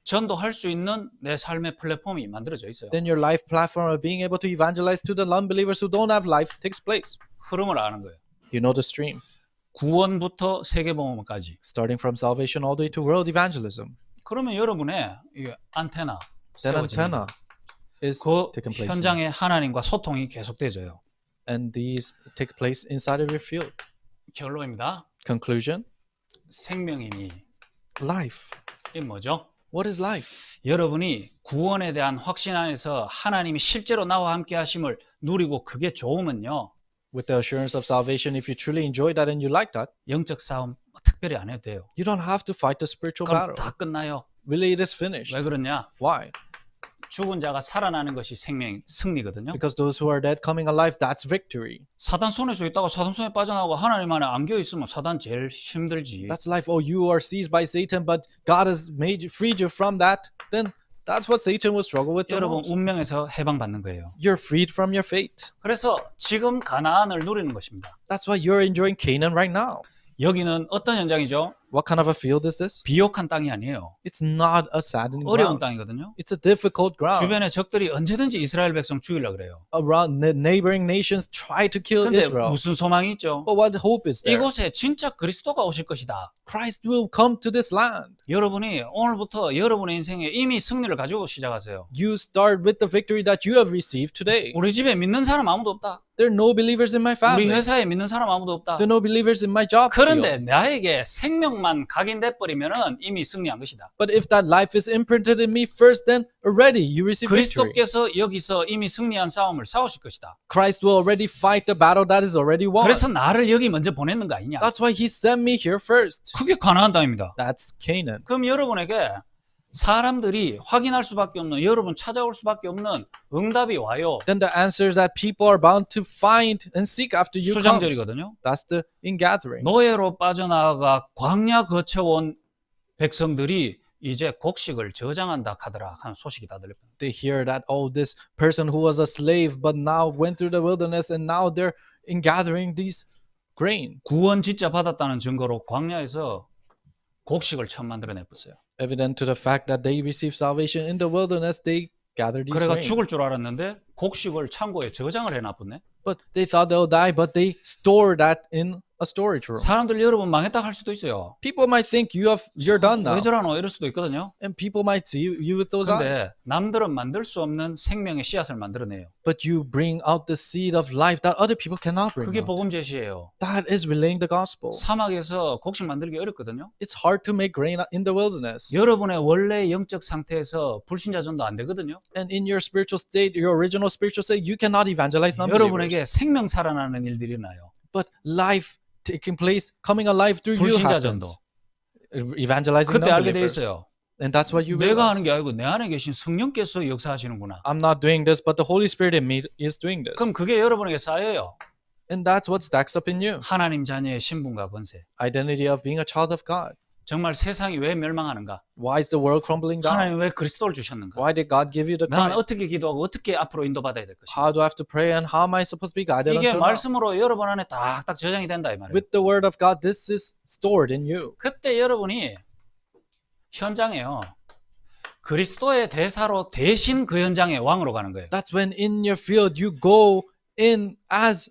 S1: 전도할 수 있는 내 삶의 플랫폼이 만들어져 있어요.
S2: Then your life platform of being able to evangelize to the unbelievers who don't have life takes place.
S1: 흐름을 아는 거예요.
S2: You know the stream,
S1: 구원부터 세계복음까지.
S2: starting from salvation all the way to world evangelism.
S1: 그러면 여러분의 이 안테나
S2: That
S1: 세워집니다.
S2: antenna is
S1: 그
S2: taking place.
S1: 현장에 하나님과 소통이 계속되져요.
S2: And these take place inside of your field.
S1: 결론입니다.
S2: Conclusion,
S1: 생명이니
S2: life.
S1: 이 뭐죠?
S2: What is life?
S1: 여러분이 구원에 대한 확신 안에서 하나님이 실제로 나와 함께 하심을 누리고 그게 좋으면요.
S2: With the assurance of salvation, if you truly enjoy that and you like that,
S1: 영적 싸움 특별히 안 해도 돼요.
S2: you don't have to fight the spiritual
S1: 그럼
S2: battle.
S1: 다 끝나요.
S2: Really, it is finished.
S1: 왜 그러냐?
S2: Why?
S1: 죽은 자가 살아나는 것이 승리거든요.
S2: Because those who are dead coming alive, that's victory.
S1: 사단 손에서 있다가 사단 손에 빠져나오고 하나님 안에 안겨 있으면 사단 제일 힘들지.
S2: That's life. Oh, you are seized by Satan, but God has made you, freed you from that. Then that's what Satan will struggle with the
S1: 여러분
S2: most.
S1: 운명에서 해방받는 거예요.
S2: You're freed from your fate.
S1: 그래서 지금 가나안을 누리는 것입니다.
S2: That's why you're enjoying Canaan right now.
S1: 여기는 어떤 현장이죠?
S2: What kind of a field is this?
S1: 비옥한 땅이 아니에요.
S2: It's not a saddening
S1: 어려운
S2: ground.
S1: 땅이거든요.
S2: It's a difficult ground.
S1: 주변에 적들이 언제든지 이스라엘 백성 죽이려고 그래요.
S2: Around the neighboring nations try to kill
S1: 근데
S2: Israel.
S1: 무슨 소망이 있죠?
S2: But what hope is there?
S1: 이곳에 진짜 그리스도가 오실 것이다.
S2: Christ will come to this land.
S1: 여러분이 오늘부터 여러분의 인생에 이미 승리를 가지고 시작하세요.
S2: You start with the victory that you have received today.
S1: 우리 집에 믿는 사람 아무도 없다.
S2: There are no believers in my
S1: 우리
S2: family.
S1: 회사에 믿는 사람 아무도 없다.
S2: There are no believers in my job
S1: 그런데
S2: field.
S1: 나에게 생명만 각인돼 버리면은 이미 승리한 것이다.
S2: But if that life is imprinted in me first, then already you receive victory.
S1: 그리스도께서 여기서 이미 승리한 싸움을 싸우실 것이다.
S2: Christ will already fight the battle that is already won.
S1: 그래서 나를 여기 먼저 보냈는 거 아니냐?
S2: That's why he sent me here first.
S1: 그게 가나안 땅입니다.
S2: That's Canaan.
S1: 그럼 여러분에게 사람들이 확인할 수밖에 없는, 여러분 찾아올 수밖에 없는 응답이 와요.
S2: Then the answer that people are bound to find and seek after you comes.
S1: 수장절이거든요.
S2: That's the ingathering.
S1: 노예로 빠져나가 광야 거쳐온 백성들이 이제 곡식을 저장한다 하더라 하는 소식이 다 들려요.
S2: They hear that, oh, this person who was a slave but now went through the wilderness and now they're ingathering these grain.
S1: 구원 진짜 받았다는 증거로 광야에서 곡식을 처음 만들어냈었어요.
S2: Evident to the fact that they received salvation in the wilderness, they gathered these
S1: 그래가
S2: grain.
S1: 죽을 줄 알았는데 곡식을 창고에 저장을 해놔봤네.
S2: But they thought they'll die, but they store that in a storage room.
S1: 사람들 여러분 망했다 할 수도 있어요.
S2: People might think you're done now.
S1: 왜 저러노 이럴 수도 있거든요.
S2: And people might see you with those eyes.
S1: 근데 남들은 만들 수 없는 생명의 씨앗을 만들어내요.
S2: But you bring out the seed of life that other people cannot bring
S1: 그게
S2: out.
S1: 복음 제시예요.
S2: That is relaying the gospel.
S1: 사막에서 곡식 만들기 어렵거든요.
S2: It's hard to make grain in the wilderness.
S1: 여러분의 원래 영적 상태에서 불신자전도 안 되거든요.
S2: And in your spiritual state, your original spiritual state, you cannot evangelize non-believers.
S1: 여러분에게 생명 살아나는 일들이 나요.
S2: But life taking place, coming alive through you
S1: 불신자전도.
S2: happens. Evangelizing
S1: 그때 알게 돼
S2: non-believers.
S1: 있어요.
S2: And that's what you
S1: 내가 하는
S2: realize.
S1: 게 아니고 내 안에 계신 성령께서 역사하시는구나.
S2: I'm not doing this, but the Holy Spirit in me is doing this.
S1: 그럼 그게 여러분에게 쌓여요.
S2: And that's what stacks up in you.
S1: 하나님 자녀의 신분과 권세.
S2: Identity of being a child of God.
S1: 정말 세상이 왜 멸망하는가?
S2: Why is the world crumbling down?
S1: 하나님 왜 그리스도를 주셨는가?
S2: Why did God give you the
S1: 나는
S2: Christ?
S1: 어떻게 기도하고 어떻게 앞으로 인도받아야 될 것인가?
S2: How do I have to pray and how am I supposed to be guided
S1: 이게
S2: until now?
S1: 말씀으로 여러분 안에 딱딱 저장이 된다 이 말이에요.
S2: With the word of God, this is stored in you.
S1: 그때 여러분이 현장에요. 그리스도의 대사로 대신 그 현장의 왕으로 가는 거예요.
S2: That's when in your field you go in as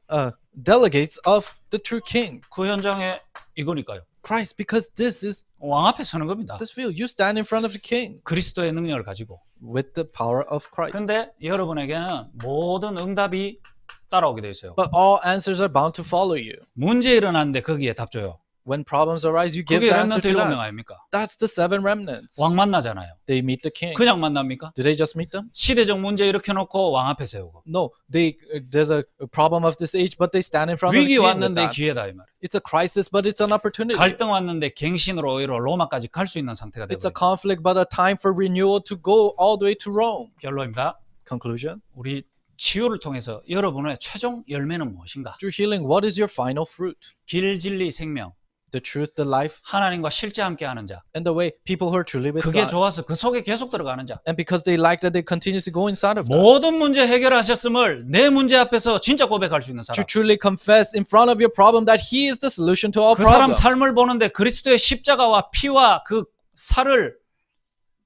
S2: delegates of the true king,
S1: 그 현장에 이거니까요.
S2: Christ, because this is
S1: 왕 앞에 서는 겁니다.
S2: this field. You stand in front of the king
S1: 그리스도의 능력을 가지고.
S2: with the power of Christ.
S1: 근데 여러분에게는 모든 응답이 따라오게 돼 있어요.
S2: But all answers are bound to follow you.
S1: 문제 일어났는데 거기에 답 줘요.
S2: When problems arise, you give
S1: 그게
S2: the answer
S1: 렘넌트
S2: to
S1: 7명
S2: that.
S1: 아닙니까?
S2: That's the seven remnants.
S1: 왕 만나잖아요.
S2: They meet the king.
S1: 그냥 만납니까?
S2: Do they just meet them?
S1: 시대적 문제 일으켜 놓고 왕 앞에 세우고.
S2: No, there's a problem of this age, but they stand in front of the
S1: 위기
S2: king with
S1: 왔는데
S2: that.
S1: 기회다 이 말.
S2: It's a crisis, but it's an opportunity.
S1: 갈등 왔는데 갱신으로 오히려 로마까지 갈 수 있는 상태가
S2: It's a
S1: 되고.
S2: conflict, but a time for renewal to go all the way to Rome.
S1: 결론입니다.
S2: Conclusion.
S1: 우리 치유를 통해서 여러분의 최종 열매는 무엇인가?
S2: Through healing, what is your final fruit?
S1: 길, 진리, 생명.
S2: The truth, the life,
S1: 하나님과 실제 함께하는 자.
S2: and the way people who are truly with
S1: 그게
S2: God.
S1: 좋아서 그 속에 계속 들어가는 자.
S2: And because they like that, they continuously go inside of that.
S1: 모든 문제 해결하셨음을 내 문제 앞에서 진짜 고백할 수 있는 사람.
S2: To truly confess in front of your problem that He is the solution to all
S1: 그 사람
S2: problems.
S1: 삶을 보는데 그리스도의 십자가와 피와 그 살을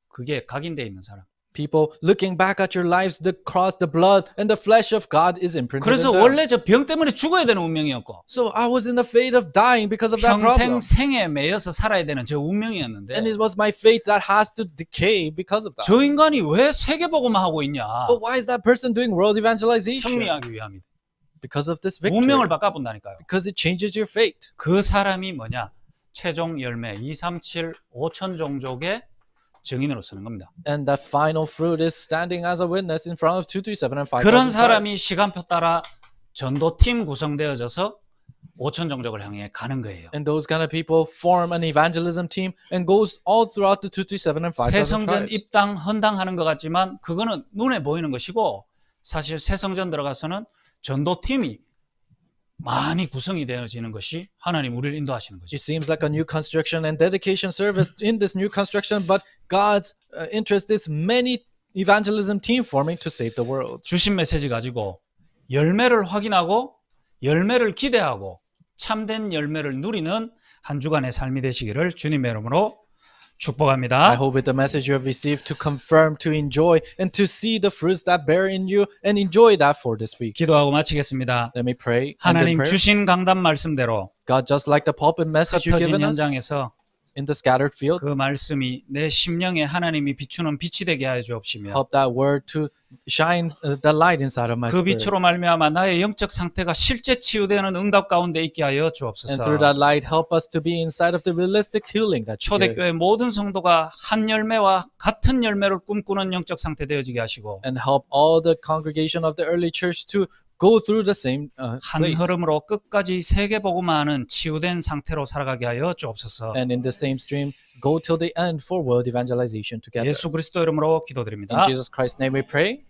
S1: 그게 각인돼 있는 사람.
S2: People looking back at your lives, the cross, the blood, and the flesh of God is imprinted
S1: 그래서
S2: in them.
S1: 원래 저 병 때문에 죽어야 되는 운명이었고
S2: So I was in the fate of dying because of that
S1: 평생
S2: problem.
S1: 생에 매여서 살아야 되는 저 운명이었는데
S2: And it was my fate that has to decay because of that.
S1: 저 인간이 왜 세계복음만 하고 있냐?
S2: But why is that person doing world evangelization?
S1: 승리하기 위함이다.
S2: Because of this victory.
S1: 운명을 바꿔본다니까요.
S2: Because it changes your fate.
S1: 그 사람이 뭐냐? 최종 열매 2, 3, 7, 5천 종족의 증인으로 서는 겁니다.
S2: And that final fruit is standing as a witness in front of 2, 3, 7, and 5.
S1: 그런 사람이 시간표 따라 전도팀 구성되어져서 5천 종족을 향해 가는 거예요.
S2: And those kind of people form an evangelism team and goes all throughout the 2, 3, 7, and 5,000
S1: 새성전
S2: tribes.
S1: 입당 헌당하는 것 같지만 그거는 눈에 보이는 것이고 사실 새성전 들어가서는 전도팀이 많이 구성이 되어지는 것이 하나님 우리를 인도하시는 거죠.
S2: It seems like a new construction and dedication service in this new construction, but God's interest is many evangelism team forming to save the world.
S1: 주신 메시지 가지고 열매를 확인하고 열매를 기대하고 참된 열매를 누리는 한 주간의 삶이 되시기를 주님의 이름으로
S2: I
S1: 축복합니다.
S2: hope with the message you have received to confirm, to enjoy, and to see the fruits that bear in you, and enjoy that for this week.
S1: 기도하고 마치겠습니다.
S2: Let me pray. And in
S1: 하나님
S2: prayer,
S1: 주신 강단 말씀대로
S2: God, just like the pulpit message you've
S1: 흩어진
S2: given us
S1: 현장에서
S2: in the scattered field,
S1: 그 말씀이 내 심령에 하나님이 비추는 빛이 되게 하여 주옵시며
S2: help that word to shine the light inside of my
S1: 그
S2: spirit.
S1: 빛으로 말미암아 나의 영적 상태가 실제 치유되는 응답 가운데 있게 하여
S2: And
S1: 주옵소서.
S2: through that light, help us to be inside of the realistic healing that you give.
S1: 초대교회 모든 성도가 한 열매와 같은 열매를 꿈꾸는 영적 상태 되어지게 하시고
S2: And help all the congregation of the early church to go through the same
S1: 한
S2: place.
S1: 흐름으로 끝까지 세계복음화하는 치유된 상태로 살아가게 하여 주옵소서.
S2: And in the same stream, go till the end for world evangelization together.
S1: 예수 그리스도 이름으로 기도드립니다.
S2: In Jesus Christ's name we pray.